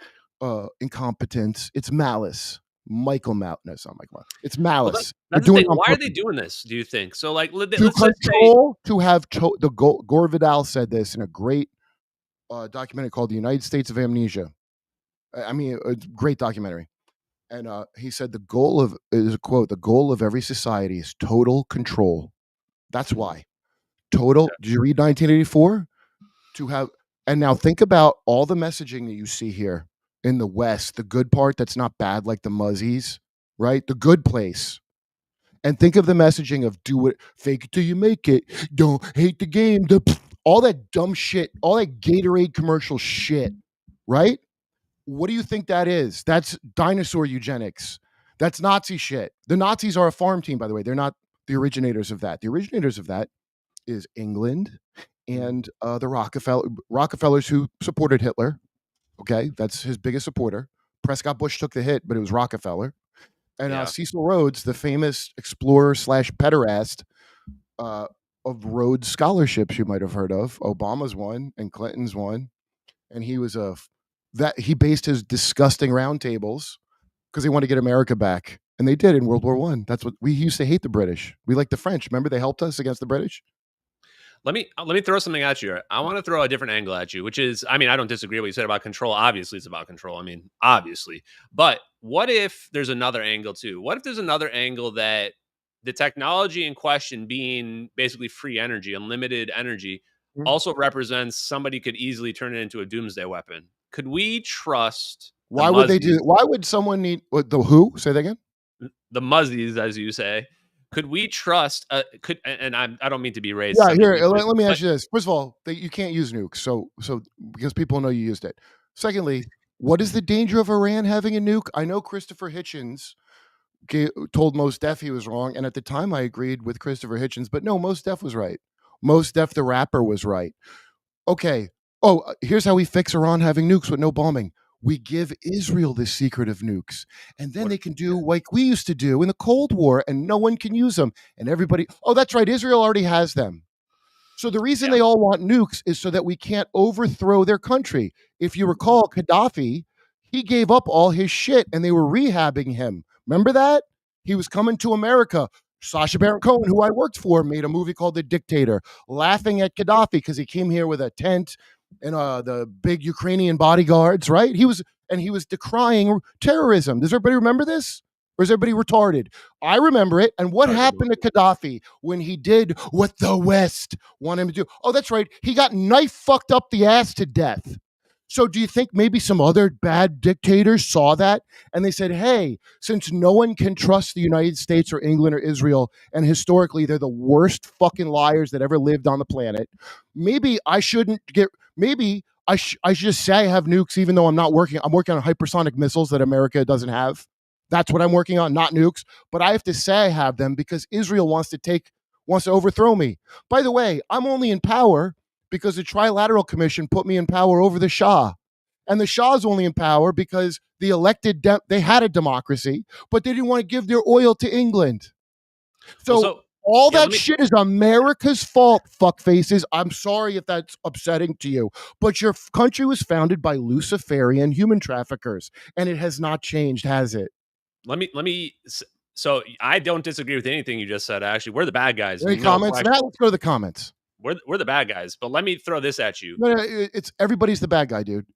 incompetence. It's malice. Michael Mal. No, it's not Michael Mal. It's Well, malice. They're that's the doing thing. it on Why are they purpose. doing this? Do you think? So, like, To let's just say, control, to have Gore Vidal said this in a great documentary called "The United States of Amnesia." I mean, a great documentary. And he said the goal of is a quote: "The goal of every society is total control." That's why total. Did you read 1984? To have, and now think about all the messaging that you see here in the West, the good part that's not bad, like the Muzzies, right? The good place. And think of the messaging of do it, fake it till you make it. Don't hate the game. All that dumb shit, all that Gatorade commercial shit, right? What do you think that is? That's dinosaur eugenics. That's Nazi shit. The Nazis are a farm team, by the way. They're not the originators of that. The originators of that is England and the Rockefellers who supported Hitler. Okay, that's his biggest supporter. Prescott Bush took the hit, but it was Rockefeller. And yeah. Cecil Rhodes, the famous explorer slash pederast uh, of Rhodes scholarships, you might have heard of. Obama's one and Clinton's one, and he was that he based his disgusting roundtables because they wanted to get America back, and they did in World War One. That's what we used to hate the British. We like the French. Remember, they helped us against the British. Let me throw something at you. I want to throw a different angle at you, which is, I mean, I don't disagree with what you said about control. Obviously, it's about control. I mean, obviously. But what if there's another angle too? What if there's another angle that the technology in question being basically free energy, unlimited energy, Mhm. also represents somebody could easily turn it into a doomsday weapon? Could we trust the Why would they do? Muzzies, Why would someone need the who? Say that again. as you say? Could we trust? And I don't mean to be racist. Yeah, I'm just here. being Let me but ask you this. First of all, you can't use nukes, so because people know you used it. Secondly, what is the danger of Iran having a nuke? I know Christopher Hitchens told Mos Def he was wrong, and at the time I agreed with Christopher Hitchens, but no, Mos Def was right. Mos Def the rapper was right. Okay. Oh, here's how we fix Iran having nukes with no bombing. We give Israel the secret of nukes, and then what? they can do like we used to do in the Cold War, and no one can use them. And everybody, oh, that's right, Israel already has them. So the reason Yeah, they all want nukes is so that we can't overthrow their country. If you recall, Gaddafi, he gave up all his shit and they were rehabbing him. Remember that? He was coming to America. Sacha Baron Cohen, who I worked for, made a movie called The Dictator, laughing at Gaddafi because he came here with a tent and the big Ukrainian bodyguards, right? He was decrying terrorism. Does everybody remember this? Or is everybody retarded? I remember it. And what hard to happened to Gaddafi when he did what the West wanted him to do? Oh, that's right. He got knife fucked up the ass to death. So do you think maybe some other bad dictators saw that and they said, hey, since no one can trust the United States or England or Israel, and historically they're the worst fucking liars that ever lived on the planet, maybe I shouldn't get, maybe I should just say I have nukes even though I'm working on hypersonic missiles that America doesn't have. That's what I'm working on, not nukes. But I have to say I have them because Israel wants to overthrow me. By the way, I'm only in power because the Trilateral Commission put me in power over the Shah. And the Shah's only in power because they had a democracy, but they didn't want to give their oil to England. well, So so all yeah, that shit is America's fault, fuck faces. I'm sorry if that's upsetting to you, but your country was founded by Luciferian human traffickers, and it has not changed, has it? let me so I don't disagree with anything you just said. Actually, we're the bad guys, Any no comments? question. Now let's go to the comments. We're the bad guys. But let me throw this at you. No, it's everybody's the bad guy, dude.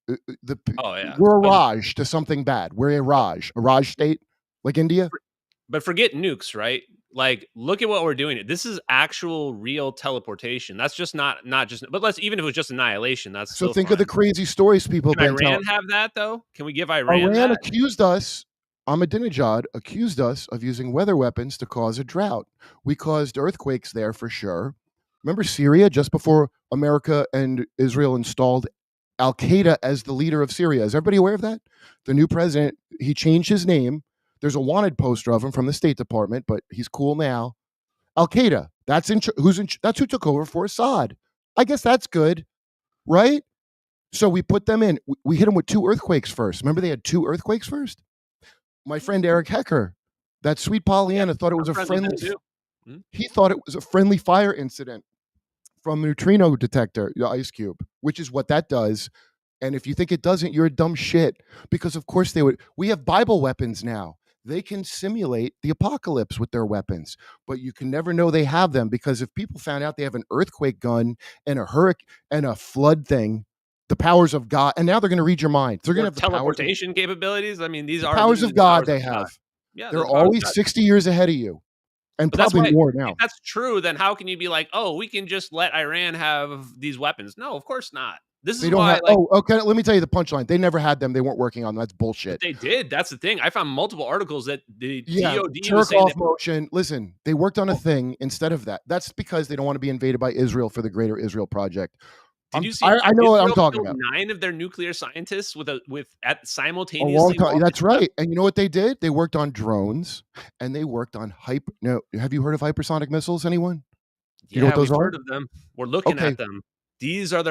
Oh yeah, We're a but Raj to something bad. We're a Raj state, like India. forget nukes, right? Like, look at what we're doing. This is actual real teleportation. That's just not just. But let's even if it was just annihilation, that's So still think of the fine. crazy stories people have Can been telling. Iran have that though? Can we give Iran Iran that? accused us, Ahmadinejad accused us of using weather weapons to cause a drought. We caused earthquakes there for sure. Remember Syria just before America and Israel installed Al Qaeda as the leader of Syria? Is everybody aware of that? The new president, he changed his name. There's a wanted poster of him from the State Department, but he's cool now. Al Qaeda, that's who took over for Assad. I guess that's good, right? So we put them in. We hit them with two earthquakes first. Remember, they had two earthquakes first. My friend Eric Hecker, that sweet Yeah, Pollyanna, thought it was I'm a friends with friendly. him too. Mhm. He thought it was a friendly fire incident from the neutrino detector, the ice cube, which is what that does. And if you think it doesn't, you're a dumb shit. Because of course they would. We have Bible weapons now. They can simulate the apocalypse with their weapons, but you can never know they have them because if people found out they have an earthquake gun and a hurricane and a flood thing, the powers of God, and now they're going to read your mind. They're going Or to have teleportation capabilities. I mean, these the are powers literally of the God powers they of God. have. Yeah, they're They're the powers of always God. 60 years ahead of you and But that's probably why, more if now. that's true, then how can you be like, "Oh, we can just let Iran have these weapons"? No, of course not. This They is don't why, have. like, Oh, okay. Let me tell you the punchline. They never had them. They weren't working on them. That's but bullshit. they did. That's the thing. I found multiple articles that the Yeah, DoD was jerk saying off that. motion. Listen, they worked on a Oh, thing instead of that. That's because they don't want to be invaded by Israel for the Greater Israel Project. did you see I know what I'm Israel talking killed about. 9 of their nuclear scientists with at A long simultaneously time. while they That's slept? right. And you know what they did? They worked on drones and they worked on hyper. No, have you heard of hypersonic missiles? Anyone? Do you know what Yeah, those we've are? heard of them. We're looking Okay, at them. These are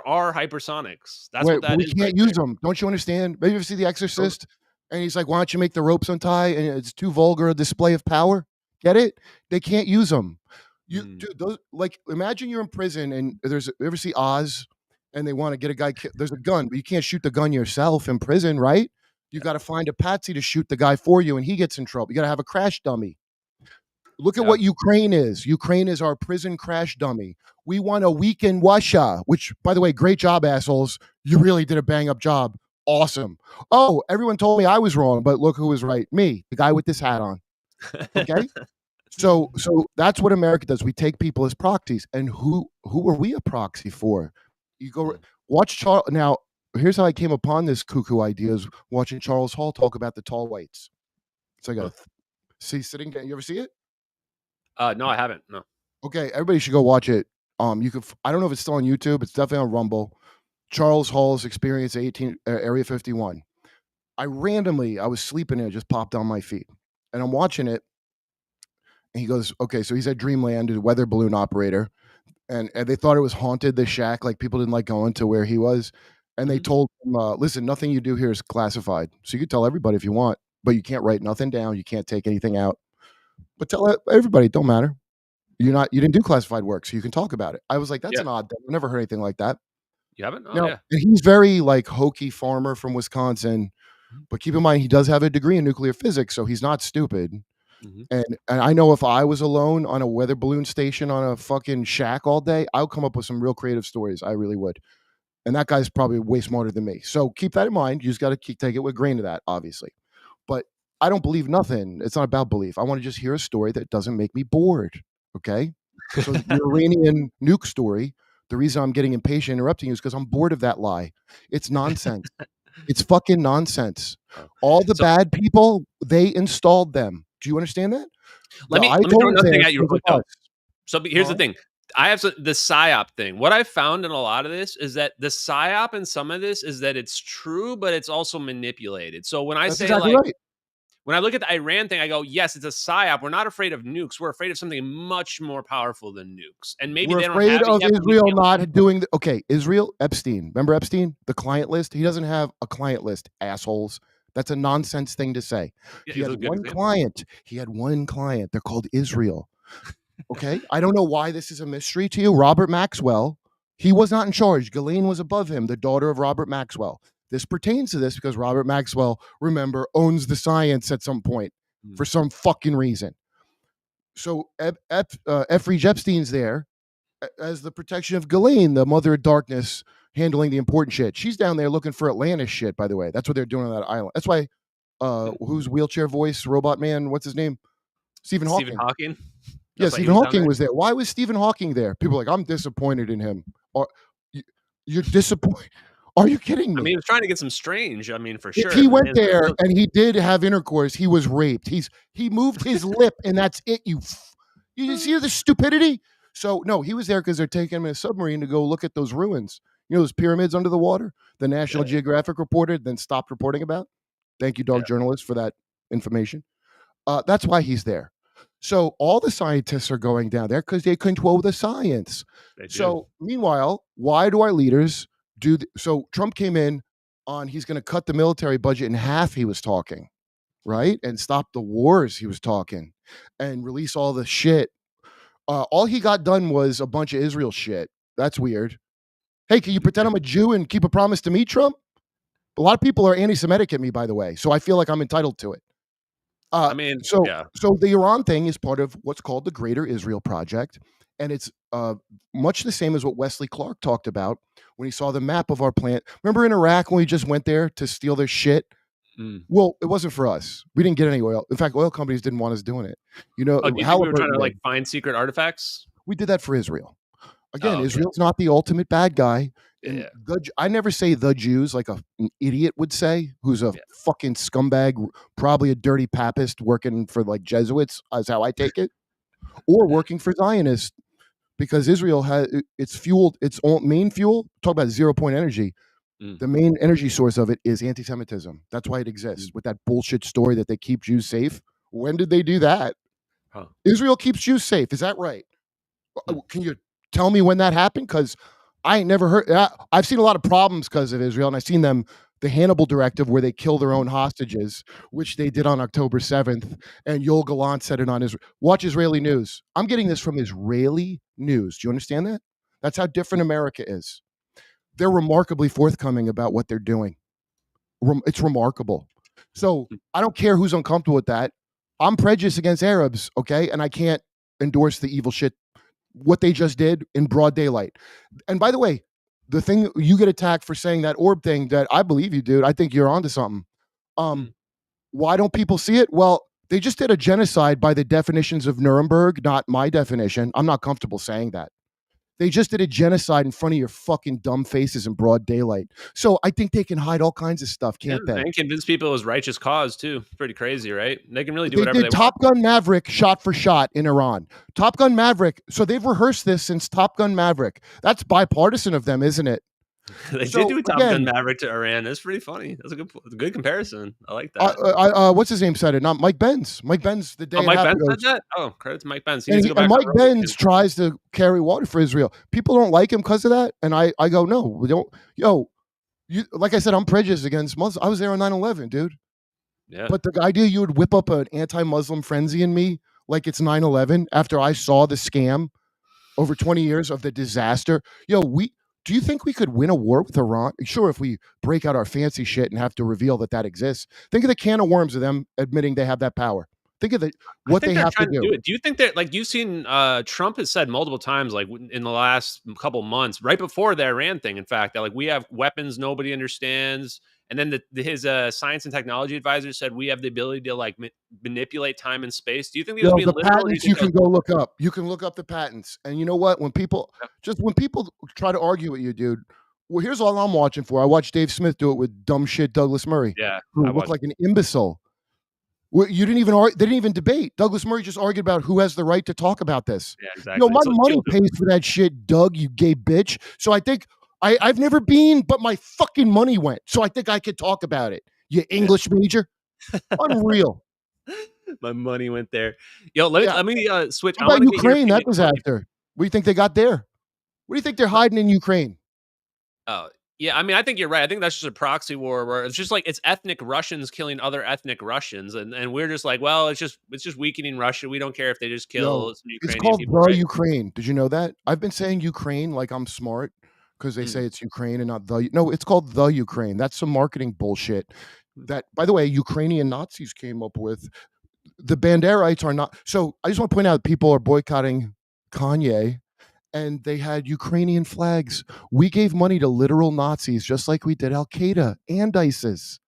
our hypersonics. That's wait, what but that we is right can't there. use them. Don't you understand? Maybe you ever see The Oh, Exorcist, and he's like, "Why don't you make the ropes untie?" And it's too vulgar a display of power. Get it? They can't use them. You, mm, dude, those like imagine you're in prison and there's you ever see Oz, and they want to get a guy. There's a gun, but you can't shoot the gun yourself in prison, right? You got yeah, to find a patsy to shoot the guy for you, and he gets in trouble. You got to have a crash dummy. Look at yeah. what Ukraine is. Ukraine is our prison crash dummy. We want a week in Russia, which, by the way, great job, assholes. You really did a bang up job. Awesome. Oh, everyone told me I was wrong, but look who was right. Me, the guy with this hat on. Okay. So that's what America does. We take people as proxies. And who are we a proxy for? You go Mm, watch Charles. Now, here's how I came upon this cuckoo idea is watching Charles Hall talk about the tall whites. It's like huh. a see sitting down. You ever see it? No, I haven't, no. Okay, everybody should go watch it. You could. I don't know if it's still on YouTube. It's definitely on Rumble. Charles Hall's Experience 18 Area 51. I was sleeping and it just popped on my feed, and I'm watching it. And he goes, okay, so he's at Dreamland, a weather balloon operator, and they thought it was haunted. The shack, like people didn't like going to where he was, and they Mhm. told him, listen, nothing you do here is classified, so you can tell everybody if you want, but you can't write nothing down. You can't take anything out, but tell everybody. It don't matter. You didn't do classified work, so you can talk about it. I was like, "That's Yeah. an odd thing. I've never heard anything like that." You haven't? Oh, Now yeah. and he's very, like, hokey farmer from Wisconsin, Mhm, but keep in mind he does have a degree in nuclear physics, so he's not stupid, mhm. and I know if I was alone on a weather balloon station on a fucking shack all day, I would come up with some real creative stories, I really would, and that guy's probably way smarter than me, so keep that in mind, you just gotta take it with a grain of that, obviously, but I don't believe nothing, it's not about belief, I wanna just hear a story that doesn't make me bored, okay? So your Iranian nuke story, the reason I'm getting impatient interrupting you is because 'cause I'm bored of that lie. It's nonsense. It's fucking nonsense. Oh. All the So, bad people, they installed them. Do you understand that? The let me throw Ayatollah's another there thing at you real because quick, of though. us. So, but here's the Huh? thing. I have the psyop thing. What I found in a lot of this is that the psyop in some of this is that it's true, but it's also manipulated. So when I That's say, exactly like, right. when I look at the Iran thing, I go, yes, it's a psyop. We're not afraid of nukes. We're afraid of something much more powerful than nukes. And maybe We're they don't afraid have it of yet, but we can Israel be able to. not doing the okay, Israel, Epstein. Remember Epstein? The client list? He doesn't have a client list, assholes. That's a nonsense thing to say. Yeah, He it's has a good one example. client. He had one client. They're called Israel. Okay. I don't know why this is a mystery to you. Robert Maxwell, he was not in charge. Ghislaine was above him, the daughter of Robert Maxwell. This pertains to this because Robert Maxwell, remember, owns the science at some point Mm, for some fucking reason. So Efrige Epstein's there as the protection of Ghislaine, the mother of darkness, handling the important shit. She's down there looking for Atlantis shit, by the way. That's what they're doing on that island. That's why, mm. who's wheelchair voice, robot man, what's his name? Stephen Stephen Hawking. Hawking. Yeah, That's why he Stephen was down Hawking there. was there. Why was Stephen Hawking there? People are like, I'm disappointed in him. Or you, you're disappointed. Are you kidding I mean, he me? was trying to get some strange. I mean, for If sure. he The went man's got there real. and he did have intercourse, he was raped. He moved his lip and that's it. You see the stupidity? So no, he was there because they're taking him in a submarine to go look at those ruins. You know those pyramids under the water? The National Yeah, Geographic reported, then stopped reporting about. Thank you, yeah, dog journalist, for that information. That's why he's there. So all the scientists are going down there because they control the science. they do. So meanwhile, why do our leaders do? So Trump came in on he's going to cut the military budget in half. He was talking right and stop the wars. He was talking and release all the shit. All he got done was a bunch of Israel shit. That's weird. Hey, can you pretend I'm a Jew and keep a promise to meet Trump? A lot of people are anti-Semitic at me, by the way, so I feel like I'm entitled to it. Uh, I mean, so yeah. so the Iran thing is part of what's called the Greater Israel Project, and it's much the same as what Wesley Clark talked about when he saw the map of our plant. Remember in Iraq when we just went there to steal their shit? Mm. Well, it wasn't for us. We didn't get any oil. In fact, oil companies didn't want us doing it. You Oh, do know, you think we were trying Halliburton to like did. find secret artifacts? We did that for Israel. Again, Oh, okay. Israel's not the ultimate bad guy. Yeah, And yeah, I never say the Jews like an idiot would say, who's a yeah. fucking scumbag, probably a dirty papist working for like Jesuits, is how I take it, or working for Zionists, because Israel has it's fueled its own main fuel. Talk about 0 point energy. Mm, The main energy source of it is anti-Semitism. That's why it exists mm, with that bullshit story that they keep Jews safe. When did they do that? huh, Israel keeps Jews safe. Is that right? hmm. Can you tell me when that happened? Because I ain't never heard. I've seen a lot of problems because of Israel, and I've seen them the Hannibal Directive, where they kill their own hostages, which they did on October 7th. And Yoel Galant said it on his watch Israeli news. I'm getting this from Israeli news. Do you understand that? That's how different America is. They're remarkably forthcoming about what they're doing. It's remarkable. So I don't care who's uncomfortable with that. I'm prejudiced against Arabs, okay, and I can't endorse the evil shit what they just did in broad daylight. And by the way, the thing you get attacked for saying that orb thing, that I believe you, dude. I think you're onto something. Mm. Why don't people see it? Well, they just did a genocide by the definitions of Nuremberg, not my definition. I'm not comfortable saying that. They just did a genocide in front of your fucking dumb faces in broad daylight. So I think they can hide all kinds of stuff, Yeah, can't they? and convince people it was righteous cause too. Pretty crazy, right? They can really do They whatever they did want. Top Gun Maverick shot for shot in Iran. Top Gun Maverick. So they've rehearsed this since Top Gun Maverick. That's bipartisan of them, isn't it? They did So do a Top Gun again, Maverick to Iran. That's pretty funny. That's a good comparison. I like that. what's his name said it? Not Mike Benz. Mike Benz, the Oh, day it Mike happened, Benz said goes, that? Oh, credit to Mike Benz. He needs to go back on Mike Rogan Benz again. tries to carry water for Israel. People don't like him because of that. And I go, no, we don't. Yo, like I said, I'm prejudiced against Muslims. I was there on 9/11, dude. Yeah. But the idea you would whip up an anti-Muslim frenzy in me like it's 9/11 after I saw the scam over 20 years of the disaster. Yo, do you think we could win a war with Iran? Sure, if we break out our fancy shit and have to reveal that that exists. Think of the can of worms of them admitting they have that power. Think of I what think they they're have to trying to do do. it. Do you think that, like, you've seen Trump has said multiple times, like in the last couple months, right before the Iran thing, in fact, that like we have weapons nobody understands. And then his science and technology advisor said we have the ability to like manipulate time and space. Do you think he was Yo, being the literal, or do you patents think you that was can go look up. You can look up the patents. And you know what? When people try to argue with you, dude, well, here's all I'm watching for. I watched Dave Smith do it with dumb shit Douglas Murray, yeah, who I looked watched. like an imbecile. Well, you didn't even they didn't even debate. Douglas Murray just argued about who has the right to talk about this. Yeah, Yo, exactly. my It's like money feel pays for that shit, Doug, you gay bitch. So I think I've never been, but my fucking money went. So I think I could talk about it. You yeah. English major. Unreal. My money went there. Yo, Yeah. let me switch. What I about want to get your Ukraine? opinion That on something. disaster. What do you think they got there? What do you think they're hiding in Ukraine? Oh, yeah, I mean, I think you're right. I think that's just a proxy war where it's just like it's ethnic Russians killing other ethnic Russians, and we're just like, well, it's just weakening Russia. We don't care if they just Yo, kill some it's Ukrainian called people, the right? Ukraine. Did you know that? I've been saying Ukraine like I'm smart because they Mm, say it's Ukraine and not the. No, it's called the Ukraine. That's some marketing bullshit. mm, That, by the way, Ukrainian Nazis came up with. The Banderites are not. So I just want to point out people are boycotting Kanye and they had Ukrainian flags. We gave money to literal Nazis, just like we did Al Qaeda and ISIS.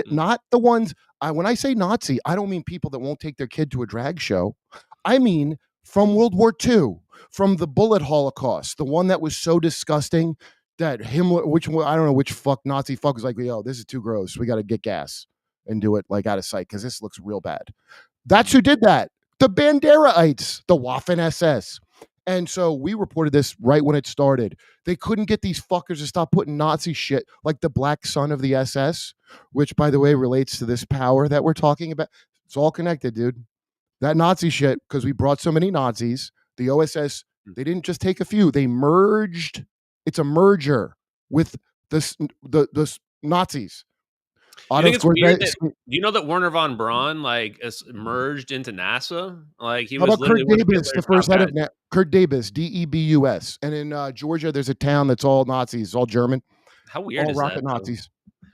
mm, Not the ones. When I say Nazi, I don't mean people that won't take their kid to a drag show. I mean from World War II, from the Bullet Holocaust, the one that was so disgusting that Himmler, which one, I don't know which fuck Nazi fuck was like, yo, this is too gross. We got to get gas and do it like out of sight because this looks real bad. That's mm. who did that. The Banderaites, the Waffen SS. And so we reported this right when it started. They couldn't get these fuckers to stop putting Nazi shit like the black son of the SS, which, by the way, relates to this power that we're talking about. It's all connected, dude. That Nazi shit, because we brought so many Nazis, the OSS, Mm. they didn't just take a few, they merged. It's a merger with the Nazis. You think Auto it's weird that Scorsese. do you know that Werner von Braun, like, is merged into NASA? Like, he How was about literally Kurt one of Debus, the Hitler's top first head guys. of Kurt Debus, Debus, and in Georgia, there's a town that's all Nazis, all German, How weird all is that, rocket though? Nazis.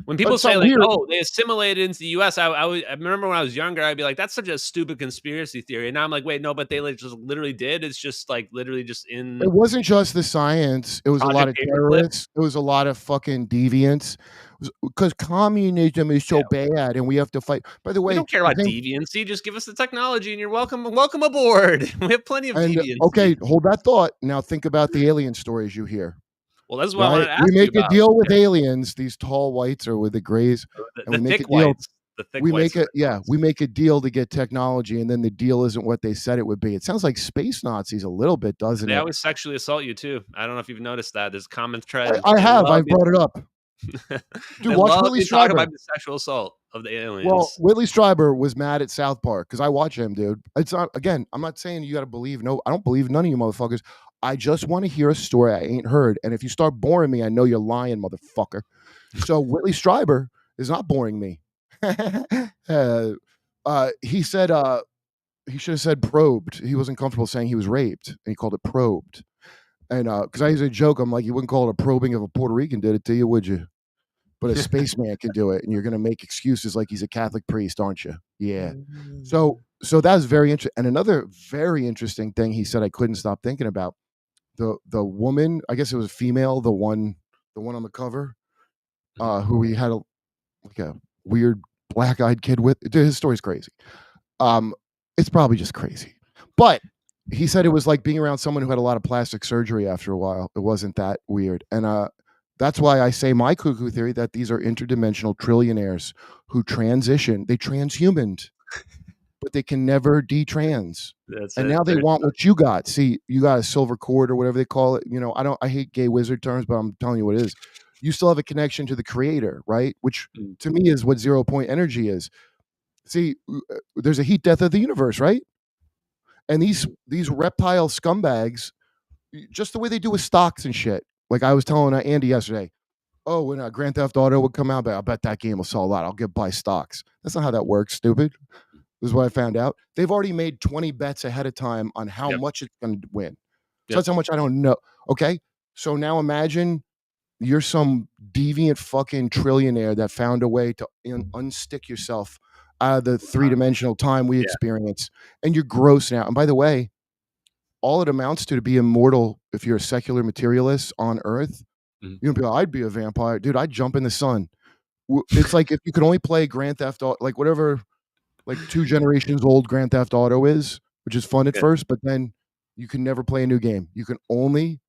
When people It's say, not like, weird. "Oh, they assimilated into the US," I remember when I was younger, I'd be like, "That's such a stupid conspiracy theory," and now I'm like, "Wait, no, but they, like, just literally did. It's just, like, literally just in It wasn't just the science. It was a lot Project of Paperclip." terrorists. It was a lot of fucking deviants. Because communism is Yeah. so bad, and we have to fight. By the We way, don't care the about thing. deviancy, just give us the technology and you're welcome aboard. We have plenty of And deviancy. okay, hold that thought. Now think about the alien stories you hear. Well, that's what I Right? wanted to We ask you make a about. deal with Yeah, aliens, these tall whites or with the grays, and the we make a thick deal. whites. The thick We whites make are it, the yeah, clones. we make a deal to get technology, and then the deal isn't what they said it would be. It sounds like space Nazis a little bit, doesn't They it? always sexually assault you too. I don't know if you've noticed that. There's a common trend. I They have. love I've you. brought it up. Dude, They watch love Whitley you talking Strieber. about the sexual assault of the Well, aliens. Whitley Strieber was mad at South Park because I watch him, dude. It's not, again, I'm not saying you got to believe. No, I don't believe none of you motherfuckers. I just want to hear a story I ain't heard. And if you start boring me, I know you're lying, motherfucker. So Whitley Strieber is not boring me. He said he should have said probed. He wasn't comfortable saying he was raped, and he called it probed. And because I usually joke, I'm like, you wouldn't call it a probing if a Puerto Rican did it to you, would you? But a spaceman can do it, and you're going to make excuses like he's a Catholic priest, aren't you? Yeah. So that was very interesting. And another very interesting thing he said I couldn't stop thinking about, the woman, I guess it was a female, the one on the cover, Mhm. who he had like a weird black-eyed kid with. Dude, his story's crazy. Um, it's probably just crazy. But he said it was like being around someone who had a lot of plastic surgery after a while. It wasn't that weird. And that's why I say my cuckoo theory that these are interdimensional trillionaires who transition. They transhumaned, but they can never detrans. That's And it. now they want what you got. See, you got a silver cord or whatever they call it. I hate gay wizard terms, but I'm telling you what it is. You still have a connection to the creator, right? Which Mm, to me is what 0 point energy is. See, there's a heat death of the universe, right? And these reptile scumbags, just the way they do with stocks and shit. Like I was telling Andy yesterday, oh, when Grand Theft Auto would come out, but I bet that game will sell a lot. I'll get buy stocks. That's not how that works, stupid. This is what I found out. They've already made 20 bets ahead of time on how yep, much it's going to win. So yep. that's how much I don't know. Okay. So now imagine you're some deviant fucking trillionaire that found a way to unstick yourself out of the three-dimensional time we Yeah. experience, and you're gross now. And by the way, all it amounts to be immortal if you're a secular materialist on Earth. Mhm. You'll be like, I'd be a vampire, dude. I'd jump in the sun. It's like if you could only play Grand Theft Auto, like whatever, like 2 generations old Grand Theft Auto is, which is fun at Yeah. first, but then you can never play a new game. You can only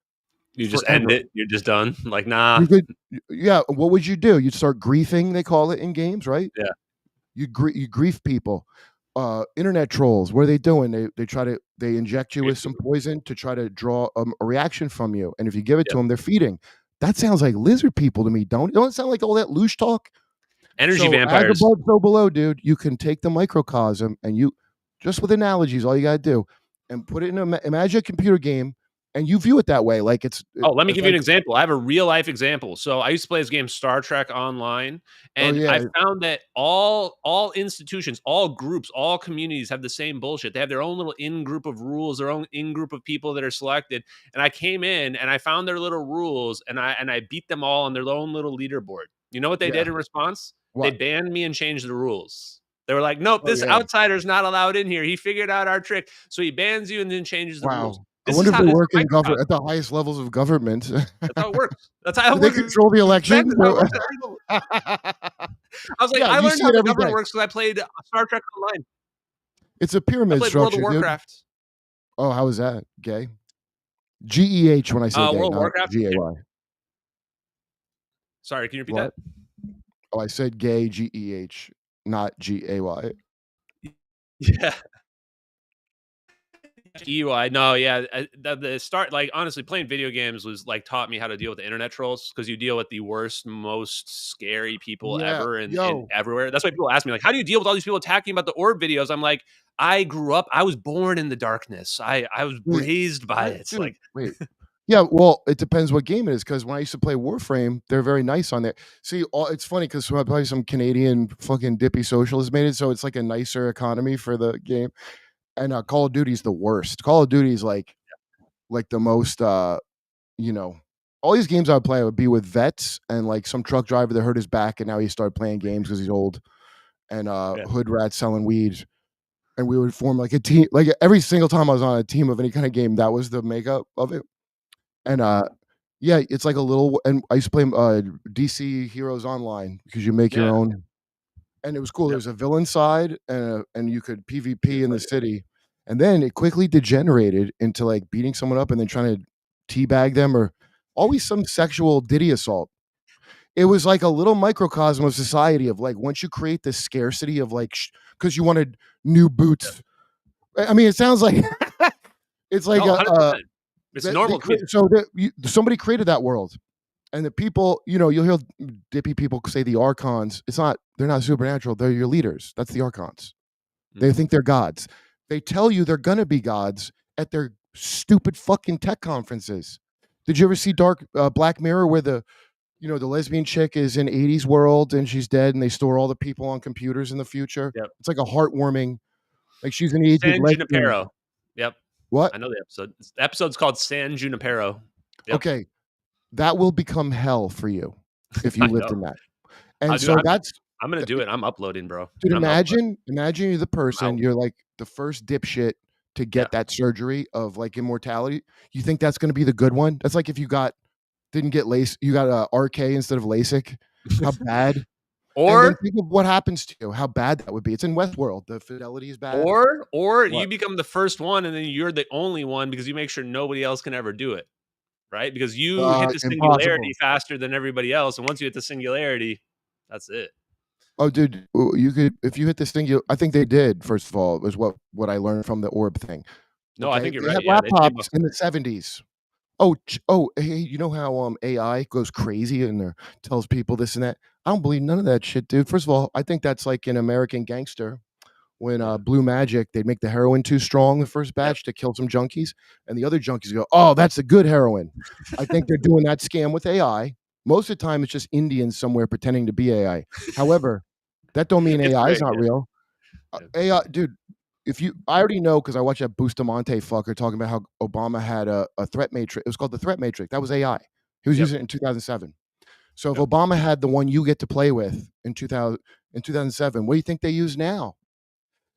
You just end forever. it. You're just done. Like, nah. You could, yeah. What would you do? You'd start griefing. They call it in games, right? Yeah. You grief people. Internet trolls. What are they doing? They inject you with some poison to try to draw a reaction from you. And if you give it to Yep. them, they're feeding. That sounds like lizard people to me. Don't it sound like all that loose talk? Energy So as vampires. above, so below, dude. You can take the microcosm and you just with analogies. All you gotta do and put it in imagine a computer game, and you view it that way, like Oh, let me give you like an example. I have a real life example. So I used to play this game Star Trek Online, oh and I yeah, found that all institutions, all groups, all communities have the same bullshit. They have their own little in group of rules, their own in group of people that are selected. And I came in and I found their little rules, and I beat them all on their own little leaderboard. You know what they yeah. did in response? They What? banned me and changed the rules. They were like, "Nope, Oh this yeah. outsider's not allowed in here. He figured out our trick." So he bans you and then changes the rules. Wow. I This is wonder if how they it's work a in microcosm. at the highest levels of government. That's how it works. That's how Do it they works. control the Exactly election? how it works at every level. I was like, Yeah, I you learned see how it the every government day. works because I played Star Trek Online. It's a I pyramid played World of structure, dude. Warcraft. Oh, how is that? Gay? GEH when I say gay, World of not Warcraft. GAY. Sorry, can you repeat that? What? Oh, I said gay, GEH, not GAY. Yeah. EUI. No, yeah. The start, like, honestly, playing video games was like taught me how to deal with the internet trolls because you deal with the worst, most scary people Yeah, ever and yo, everywhere. That's why people ask me, like, how do you deal with all these people attacking about the orb videos? I'm like, I grew up, I was born in the darkness. I was wait, raised by what? it. Dude, Like, wait. Yeah, well, it depends what game it is, 'cause when I used to play Warframe, they're very nice on there. See, all it's funny 'cause probably some Canadian fucking dippy socialist made it, so it's like a nicer economy for the game, and, Call of Duty's the worst. Call of Duty is like the most, you know all these games I would play would be with vets and, like, some truck driver that hurt his back, and now he started playing games 'cause he's old, and, Yeah, hood rats selling weed, and we would form, like, a team like, every single time I was on a team of any kinda game, that was the makeup of it, and, yeah, it's like a little and I used to play, DC Heroes Online because you make your yeah, own and it was cool. yep. There's a villain side, and you could PvP Just in the like city, and then it quickly degenerated into, like, beating someone up and then trying to teabag them or always some sexual Diddy assault. It was like a little microcosm of society of, like, once you create this scarcity of, like, because you wanted new yeah. boots. I mean, it sounds like it's like No, 100%. It's they normal. crea so that you somebody created that world. And the people, you'll hear dippy people say the archons. They're not supernatural. They're your leaders. That's the archons. They Mhm. think they're gods. They tell you they're gonna be gods at their stupid fucking tech conferences. Did you ever see Black Mirror where the lesbian chick is in 80s world and she's dead and they store all the people on computers in the future? Yep. It's like a heartwarming, like she's an aged San lesbian. Junipero. Yep. What? I know the episode. The episode's called San Junipero. Yep. Okay, that will become hell for you if you I lived know. in that. I And do. so that's I'm gonna do it. I'm uploading, bro. Dude, I'm uploading. imagine you're the I'm out. person, you're like the first dipshit to Yeah. get that surgery of, like, immortality. You think that's gonna be the good one? That's like if didn't get you got a RK instead of LASIK. How bad? And then Or think of what happens to you, how bad that would be. It's in Westworld, the fidelity is bad. or you What? become the first one and then you're the only one because you make sure nobody else can ever do it, right? Because you hit the singularity Impossible. faster than everybody else, and once you hit the singularity, that's it. Oh, dude, you could if you hit this thing, I think they did, first of all, was what I learned from the orb thing, No, I okay? think you're They right. had Yeah, they laptops must in have. the '70s. Hey, you know how, AI goes crazy and tells people this and that? I don't believe none of that shit, dude. First of all, I think that's like an American Gangster when, Yeah. Blue Magic, they'd make the heroin too strong the first Yep. batch to kill some junkies, and the other junkies go, "Oh, that's a good heroin." I think they're doing that scam with AI. Most of the time, it's just Indians somewhere pretending to be AI. However, that don't mean It's AI is great, not yeah, real. yeah. AI dude, if you I already know because I watched that Bustamante fucker talking about how Obama had a threat matrix. It was called the threat matrix. That was AI. He was Yep, using it in 2007. So if yep. Obama had the one you get to play with in 2007, what do you think they use now?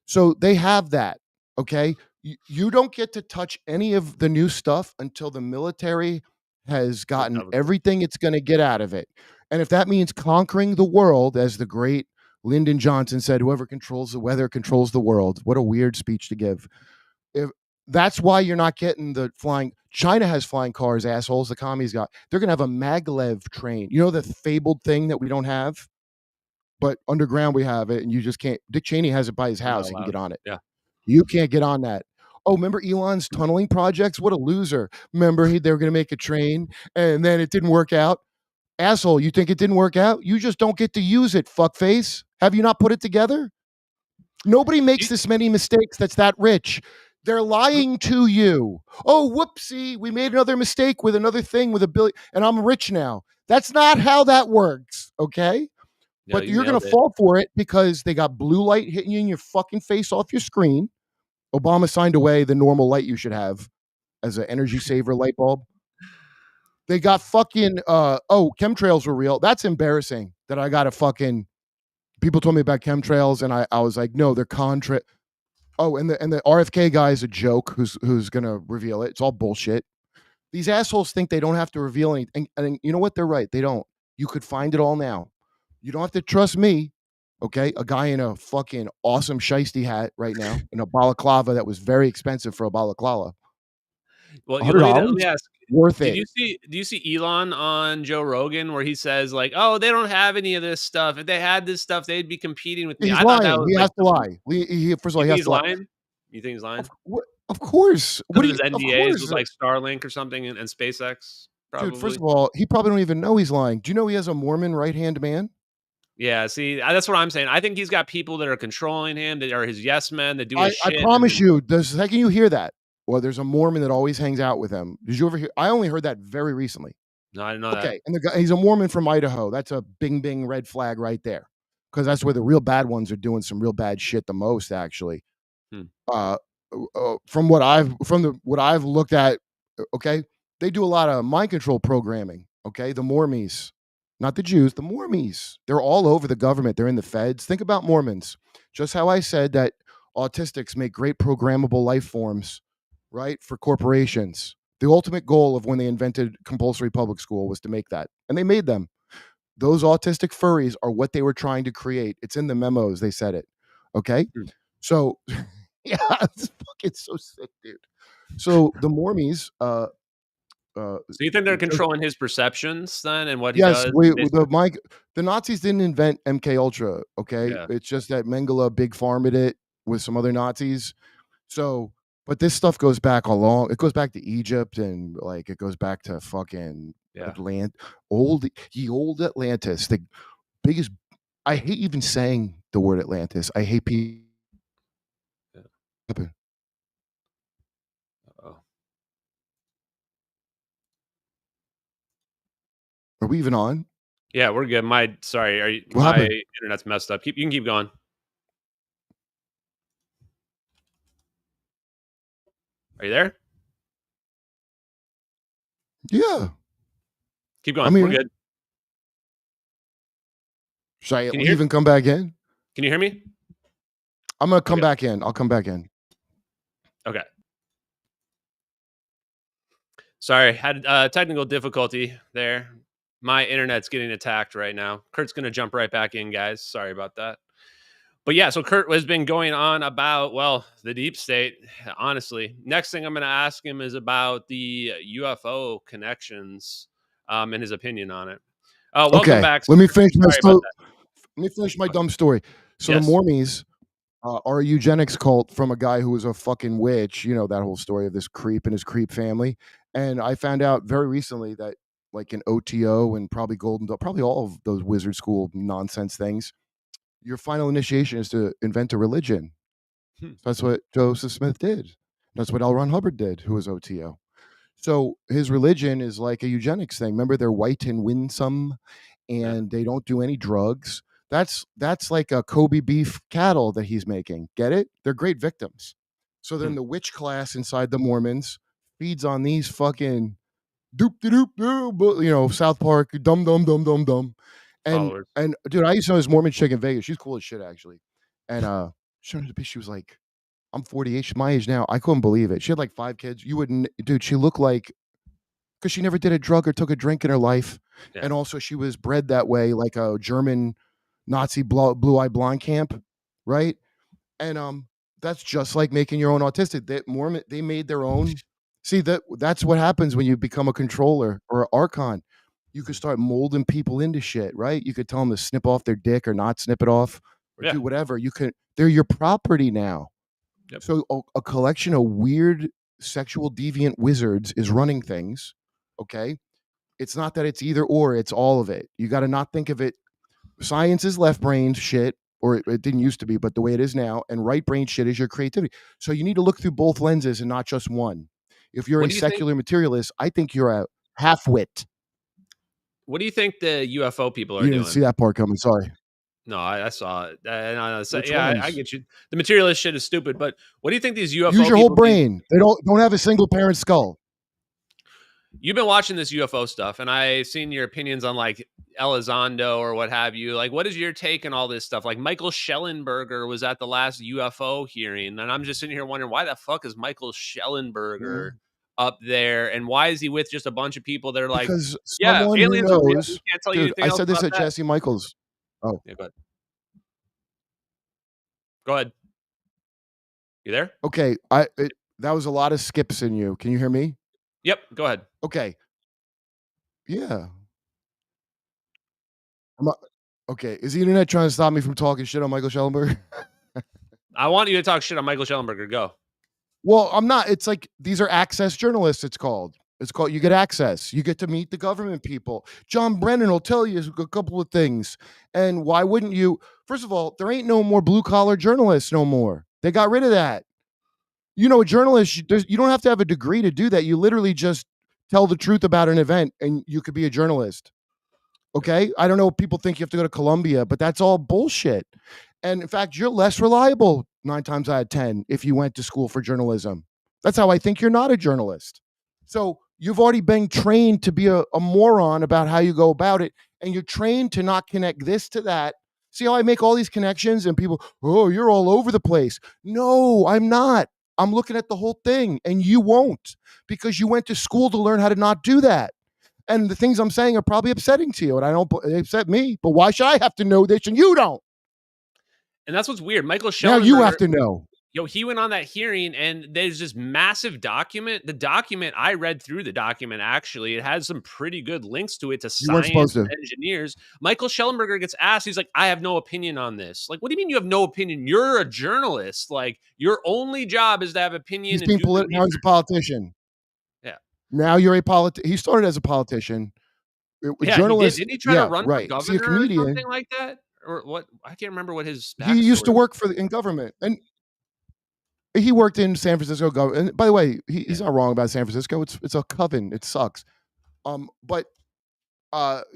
So they have that, okay? You don't get to touch any of the new stuff until the military has We're gotten done with it. everything it's gonna get out of it. And if that means conquering the world, as the great Lyndon Johnson said, "Whoever controls the weather controls the world." What a weird speech to give. If that's why you're not getting the flying China has flying cars, assholes, the commies got. They're gonna have a maglev train. You know the fabled thing that we don't have? But underground we have it, and you just can't Dick Cheney has it by his You're not house, he can allowed. get on it. Yeah. You can't get on that. Oh, remember Elon's tunneling projects? What a loser. Remember they were gonna make a train, and then it didn't work out? Asshole, you think it didn't work out? You just don't get to use it, fuckface. Have you not put it together? Nobody makes You this many mistakes that's that rich. They're lying to you. "Oh, whoopsie, we made another mistake with another thing with a billion, and I'm rich now." That's not how that works, okay? yeah, But you you're gonna nailed it. fall for it because they got blue light hitting you in your fucking face off your screen. Obama signed away the normal light you should have as an energy saver light bulb. They got fucking chemtrails were real. That's embarrassing that I got a fucking people told me about chemtrails and I was like, no, they're contra. Oh, and the RFK guy is a joke who's gonna reveal it. It's all bullshit. These assholes think they don't have to reveal anything. And you know what? They're right. They don't. You could find it all now. You don't have to trust me. Okay. A guy in a fucking awesome shiesty hat right now in a balaclava that was very expensive for a balaclava. Well, you let me $100? ask, Worth did it. you see do you see Elon on Joe Rogan where he says like, "Oh, they don't have any of this stuff. If they had this stuff, they'd be competing with me." He's I thought that lying. was He like has to lie. First of all, you he think has he's to lie. lying? You think he's Of, lying? of course. What Because do of you? his Of NDAs with course, like Starlink or something and SpaceX, dude. First probably? of all, he probably don't even know he's lying. Do you know he has a Mormon right hand man? Yeah, see, that's what I'm saying. I think he's got people that are controlling him, that are his yes men, that do his I shit, and promise then you, the second you hear that, Well, there's a Mormon that always hangs out with him. Did you ever hear? I only heard that very recently. No, I didn't know that. Okay, and the guy, he's a Mormon from Idaho. That's a bing bing red flag right there, because that's where the real bad ones are doing some real bad shit the most, actually. Hmm. Uh, from what I've looked at, okay, they do a lot of mind control programming. Okay, the Mormies, not the Jews, the Mormies. They're all over the government. They're in the feds. Think about Mormons. Just how I said that autistics make great programmable life forms, right, for corporations. The ultimate goal of when they invented compulsory public school was to make that, and they made them. Those autistic furries are what they were trying to create. It's in the memos. They said it. Okay, Hmm. so yeah, it's fucking so sick, dude. So the Mormies, So you think they're just controlling his perceptions then and what he yes, does? Basically? the Nazis didn't invent MK Ultra. Okay, Yeah. it's just that Mengele big farmed it with some other Nazis. So, but this stuff goes back a long. It goes back to Egypt and like it goes back to fucking Yeah. old Atlantis, the biggest. I hate even saying the word Atlantis. I hate people. Yeah. Oh. Are we even on? Yeah, we're good. Sorry, What my happened? internet's messed up. You can keep going. Are you there? Yeah, Keep going. I'm We're here. good. Should I Can you hear leave and come back in? can you hear me? I'm gonna come Okay. back in. I'll come back in. Okay. Sorry, had technical difficulty there. My internet's getting attacked right now. Kurt's gonna jump right back in, guys. Sorry about that. But yeah, so Kurt has been going on about, well, the deep state, honestly. Next thing I'm going to ask him is about the UFO connections and his opinion on it. Welcome Okay, back, let sir. me finish my Sorry about that. let me finish my Go ahead. dumb story. So the Yes. Mormies are a eugenics cult from a guy who was a fucking witch. You know that whole story of this creep and his creep family. And I found out very recently that, like in OTO and probably Golden Dawn, probably all of those wizard school nonsense things, your final initiation is to invent a religion. Hmm. That's what Joseph Smith did. That's what L. Ron Hubbard did, who was OTO. So his religion is like a eugenics thing. Remember, they're white and winsome, Yeah. and they don't do any drugs. That's like a Kobe beef cattle that he's making. Get it? They're great victims. So then Hmm. the witch class inside the Mormons feeds on these fucking doop de doop doo, South Park dum dum dum dum dum. And Followers. and dude, I used to know this Mormon chick in Vegas. She's cool as shit actually. And she was like, I'm 48. She's my age now. I couldn't believe it. She had like 5 kids. You wouldn't, dude. She looked like, because she never did a drug or took a drink in her life, Yeah. and also she was bred that way, like a German Nazi blue eye blonde camp, right? And that's just like making your own autistic. That Mormon, they made their own. See that's what happens when you become a controller or an archon. You could Mhm. start molding people into shit, right? You could tell them to snip off their dick or not snip it off or Yeah. do whatever. You could. They're your property now. Yep. So a collection of weird sexual deviant wizards is running things. Okay, it's not that it's either or, it's all of it. You got to not think of it. Science is left brain shit, or it didn't used to be, but the way it is now, and right brain shit is your creativity. So you need to look through both lenses and not just one. If you're What a do you think? secular materialist, I think you're a half-wit. What do you think the UFO people are You didn't see doing? that part coming. Sorry. No, I saw it. No, Which yeah, I ones? get you. The materialist shit is stupid, but what do you think these Use UFO your whole people do? brain. They don't have a single parent skull. You've been watching this UFO stuff, and I seen your opinions on like Elizondo or what have you. Like, what is your take on all this stuff? Like, Michael Schellenberger was at the last UFO hearing, and I'm just sitting here wondering why the fuck is Michael Schellenberger Mhm. up there, and why is he with just a bunch of people that are like, Because yeah, someone who aliens are real. We knows, can't tell you dude. anything I else said this about at that. Jesse Michaels. Oh, Yeah, go ahead. Go ahead. You there? okay. That was a lot of skips in you. Can you hear me? Yep. Go ahead. Okay. Yeah. I'm not, okay. Is the internet trying to stop me from talking shit on Michael Schellenberg? I want you to talk shit on Michael Schellenberger. Go. Well, I'm not. It's like these are access journalists. It's called. It's called. You get access. You get to meet the government people. John Brennan will tell you a couple of things. And why wouldn't you? First of all, there ain't no more blue collar journalists no more. They got rid of that. A journalist, you don't have to have a degree to do that. You literally just tell the truth about an event and you could be a journalist. Okay? I don't know if people think you have to go to Columbia, but that's all bullshit. And in fact, you're less reliable 9 times out of 10 if you went to school for journalism. That's how I think you're not a journalist. So you've already been trained to be a moron about how you go about it, and you're trained to not connect this to that. See how I make all these connections and people, oh, you're all over the place. No, I'm not. I'm looking at the whole thing, and you won't because you went to school to learn how to not do that. And the things I'm saying are probably upsetting to you, and I don't they upset me. But why should I have to know this and you don't? And that's what's weird. Michael Now you have Schellenberger, to know. he went on that hearing, and there's this massive document. The document, I read through the document, actually. It has some pretty good links to it, to You weren't supposed science to. and engineers. Michael Schellenberger gets asked, he's like, I have no opinion on this. Like, what do you mean you have no opinion? You're a journalist. Like, your only job is to have opinion He's and being do the now he's a research. politician. Yeah. Now you're a politician. He started as a politician. A Yeah, he did. journalist, Didn't he try to yeah, run for right. See, a governor or something comedian, like that? Or what? I can't remember what his he used to backstory was. work in government, and he worked in San Francisco government. And by the way, he's Yeah. not wrong about San Francisco. It's a coven. It sucks. But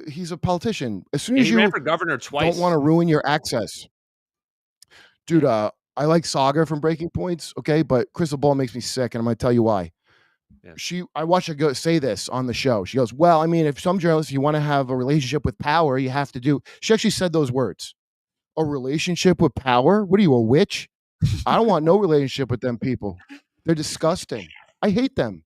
he's a politician. As soon Yeah, as he ran you for governor don't want twice. to ruin your access, dude. Yeah. I like Saga from Breaking Points, okay, but Crystal Ball makes me sick, and I'm gonna tell you why. Yeah. I watched her go say this on the show. She goes, "Well, I mean, if some journalists, you want to have a relationship with power, you have to do." She actually said those words. A relationship with power? What are you, a witch? I don't want no relationship with them people. They're disgusting. I hate them.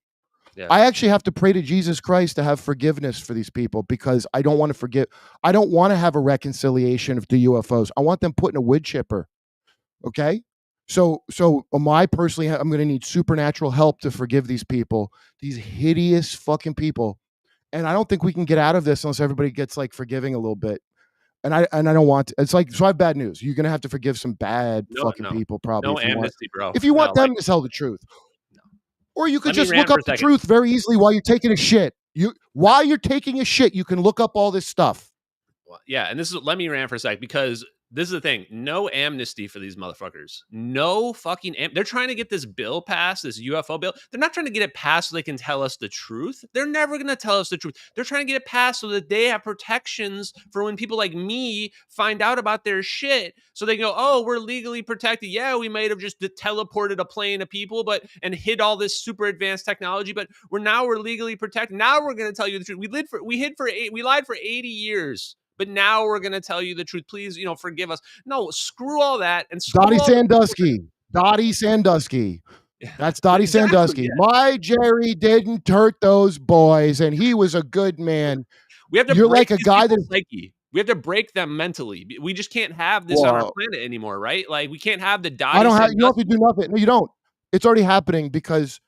Yeah. I actually have to pray to Jesus Christ to have forgiveness for these people because I don't want to forgive. I don't want to have a reconciliation of the UFOs. I want them put in a wood chipper. Okay. So I personally, I'm going to need supernatural help to forgive these people, these hideous fucking people. And I don't think we can get out of this unless everybody gets like forgiving a little bit. And I don't want to, it's like, so I have bad news. You're going to have to forgive some bad No, fucking no. people probably No amnesty, bro. if you want No, like, them to tell the truth. no. Or you could Let me just look rant for a up the second. truth very easily while you're taking a shit. While you're taking a shit, you can look up all this stuff. Well, yeah, and let me rant for a sec, because this is the thing. No amnesty for these motherfuckers. No fucking they're trying to get this bill passed, this UFO bill. They're not trying to get it passed so they can tell us the truth. They're never going to tell us the truth. They're trying to get it passed so that they have protections for when people like me find out about their shit. So they go, oh, we're legally protected. Yeah, we might have just teleported a plane of people, and hid all this super advanced technology, but we're legally protected. Now we're going to tell you the truth. We lied for 80 years. But now we're going to tell you the truth. Please, forgive us. No, screw all that. And screw Dottie all Sandusky. Dottie Sandusky. That's Dottie exactly, Sandusky. yeah. My Jerry didn't hurt those boys, and he was a good man. We have to You're break like a these guy people's that psyche. We have to break them mentally. We just can't have this on our planet anymore, right? Like, we can't have the Dottie you don't have Sandusky. to do nothing. No, you don't. It's already happening because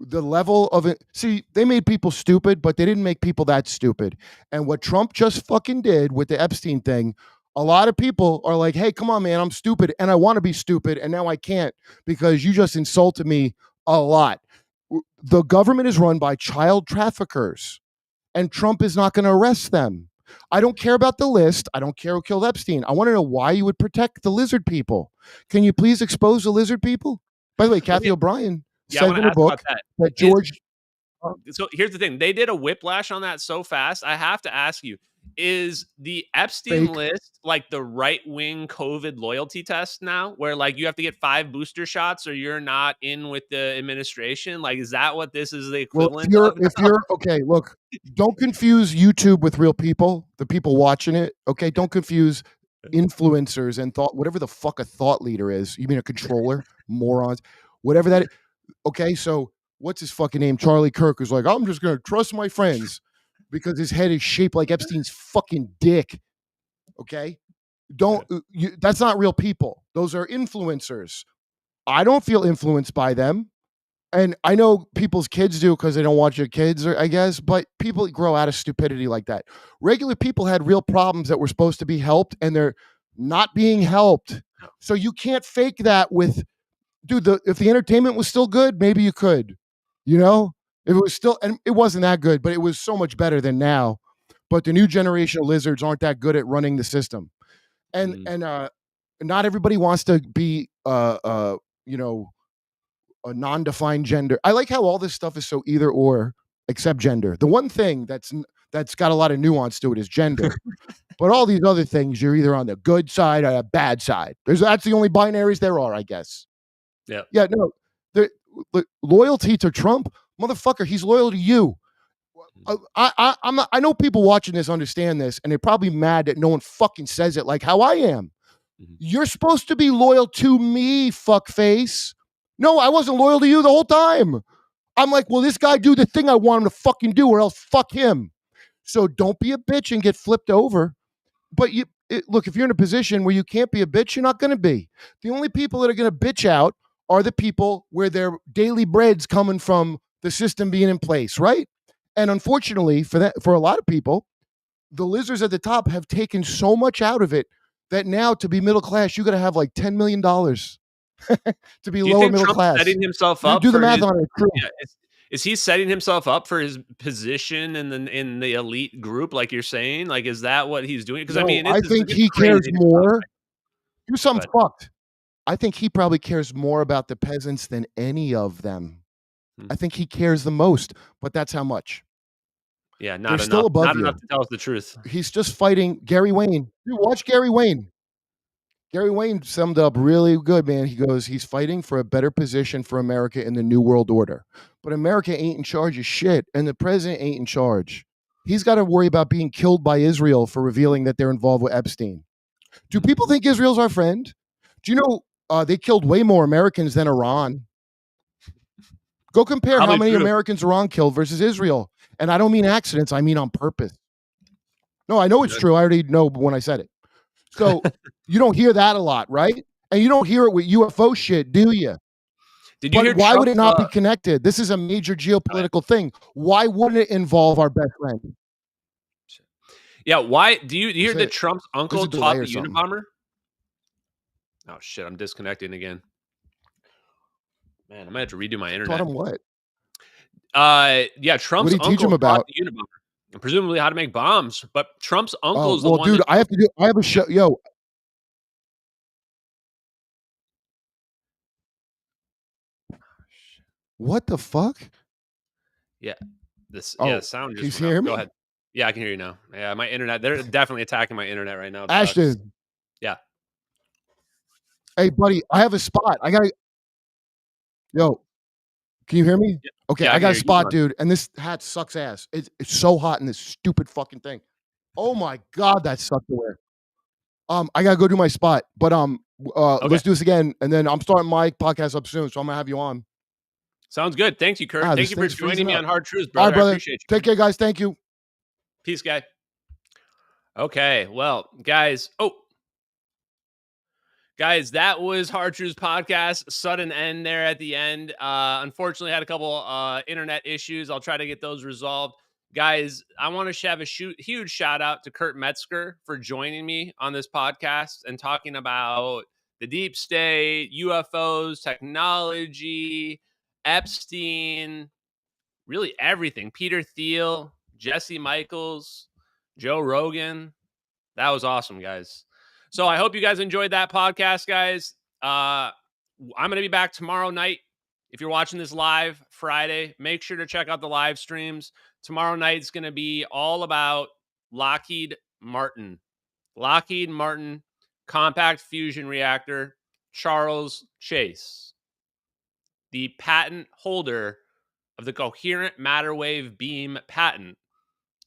the level of it. See, they made people stupid, but they didn't make people that stupid. And what Trump just fucking did with the Epstein thing, a lot of people are like, hey, come on, man, I'm stupid and I want to be stupid. And now I can't because you just insulted me a lot. The government is run by child traffickers and Trump is not going to arrest them. I don't care about the list. I don't care who killed Epstein. I want to know why you would protect the lizard people. Can you please expose the lizard people? By the way, Kathy O'Brien said in her book that George. So here's the thing. They did a whiplash on that so fast. I have to ask you, is the Epstein list like the right-wing COVID loyalty test now, where like you have to get 5 booster shots or you're not in with the administration? Like, is that what this is the equivalent of? If you're okay, look, don't confuse YouTube with real people, the people watching it. Okay, don't confuse influencers and whatever the fuck a thought leader is. You mean a controller? Morons. Whatever that is. Okay, so what's his fucking name? Charlie Kirk is like, I'm just gonna trust my friends because his head is shaped like Epstein's fucking dick. Okay, that's not real people. Those are influencers. I don't feel influenced by them. And I know people's kids do because they don't watch your kids, I guess, but people grow out of stupidity like that. Regular people had real problems that were supposed to be helped and they're not being helped. So you can't fake that with, dude, if the entertainment was still good, maybe you could, if it was still, and it wasn't that good, but it was so much better than now. But the new generation of lizards aren't that good at running the system. And not everybody wants to be, a non-defined gender. I like how all this stuff is so either or, except gender. The one thing that's got a lot of nuance to it is gender. But all these other things, you're either on the good side or the bad side. That's the only binaries there are, I guess. Yeah. Yeah, no, the loyalty to Trump, motherfucker, he's loyal to you. I'm not, I know people watching this understand this, and they're probably mad that no one fucking says it like how I am. Mhm. You're supposed to be loyal to me, fuckface. No, I wasn't loyal to you the whole time. I'm like, well, this guy do the thing I want him to fucking do, or else fuck him. So don't be a bitch and get flipped over. But look, if you're in a position where you can't be a bitch, you're not going to be. The only people that are going to bitch out are the people where their daily bread's coming from the system being in place, right? And unfortunately, for a lot of people, the lizards at the top have taken so much out of it that now to be middle class, you got to have like $10 million to be Do you lower think middle Trump's class. setting himself You up do the for math his? on it. True. Yeah, is he setting himself up for his position in the elite group, like you're saying? Like, is that what he's doing? Because I No, mean, I think it's he cares crazy to talk, more. right? Do something But fucked. I think he probably cares more about the peasants than any of them. hmm, I think he cares the most, but that's how much. yeah, They're still above not enough you. to tell us the truth. He's just fighting Gary Wayne. Dude, watch Gary Wayne. Gary Wayne summed up really good, man. He goes, he's fighting for a better position for America in the New World Order. But America ain't in charge of shit, and the president ain't in charge. He's got to worry about being killed by Israel for revealing that they're involved with Epstein. Do Mhm. people think Israel's our friend? Do you know they killed way more Americans than Iran? Go compare how Probably many true. Americans Iran killed versus Israel. And I don't mean accidents, I mean on purpose. No, I know it's Good. true. I already know when I said it. So you don't hear that a lot, right? And you don't hear it with UFO shit, do you? Did you But hear why would it Trump's? not be connected? This is a major Oh, yeah. geopolitical thing. Why wouldn't it involve our best friend? Yeah, why do you That's hear that it. Trump's There's uncle a delay taught or the something. Unabomber? Oh shit, I'm disconnecting again. Man, I might have to redo my Taught internet. him what? Yeah, What Trump's did he teach him uncle taught about? the Unabomber, and presumably how to make bombs. But Trump's Oh, uncle is the well, one dude, that told. I have a show. Yo, what the fuck? Yeah, the Oh, sound can just you went out. hear Go me? ahead. Yeah, I can hear you now. Yeah, my internet. They're definitely attacking my internet right now. It sucks. Ashton, Yeah. hey, buddy, I have a spot. Yo, can you hear me? Yeah, Okay, yeah, I I can got hear a you. Keep spot, going. dude, and this hat sucks ass. It's so hot in this stupid fucking thing. Oh my god, that sucks to wear. I gotta go do my spot, but Okay. let's do this again, and then I'm starting my podcast up soon, so I'm gonna have you on. Sounds good. Thank you, Kurt. Thank This you for thing's joining freezing me on up. Hard Truths, All right, brother. I brother. appreciate you, Take man. care, guys. Thank you. Peace, guy. Okay. Well, guys. Oh, guys, that was Hard Truths podcast. Sudden end there at the end. Unfortunately, had a couple internet issues. I'll try to get those resolved. Guys, I want to have a huge shout out to Kurt Metzger for joining me on this podcast and talking about the deep state, UFOs, technology, Epstein, really everything. Peter Thiel, Jesse Michaels, Joe Rogan. That was awesome, guys. So I hope you guys enjoyed that podcast, guys. I'm going to be back tomorrow night. If you're watching this live Friday, make sure to check out the live streams. Tomorrow night is going to be all about Lockheed Martin. Lockheed Martin compact fusion reactor, Charles Chase, the patent holder of the coherent matter wave beam patent,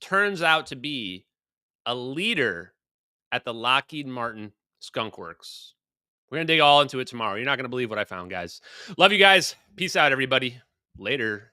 turns out to be a leader at the Lockheed Martin Skunk Works. We're going to dig all into it tomorrow. You're not going to believe what I found, guys. Love you guys. Peace out, everybody. Later.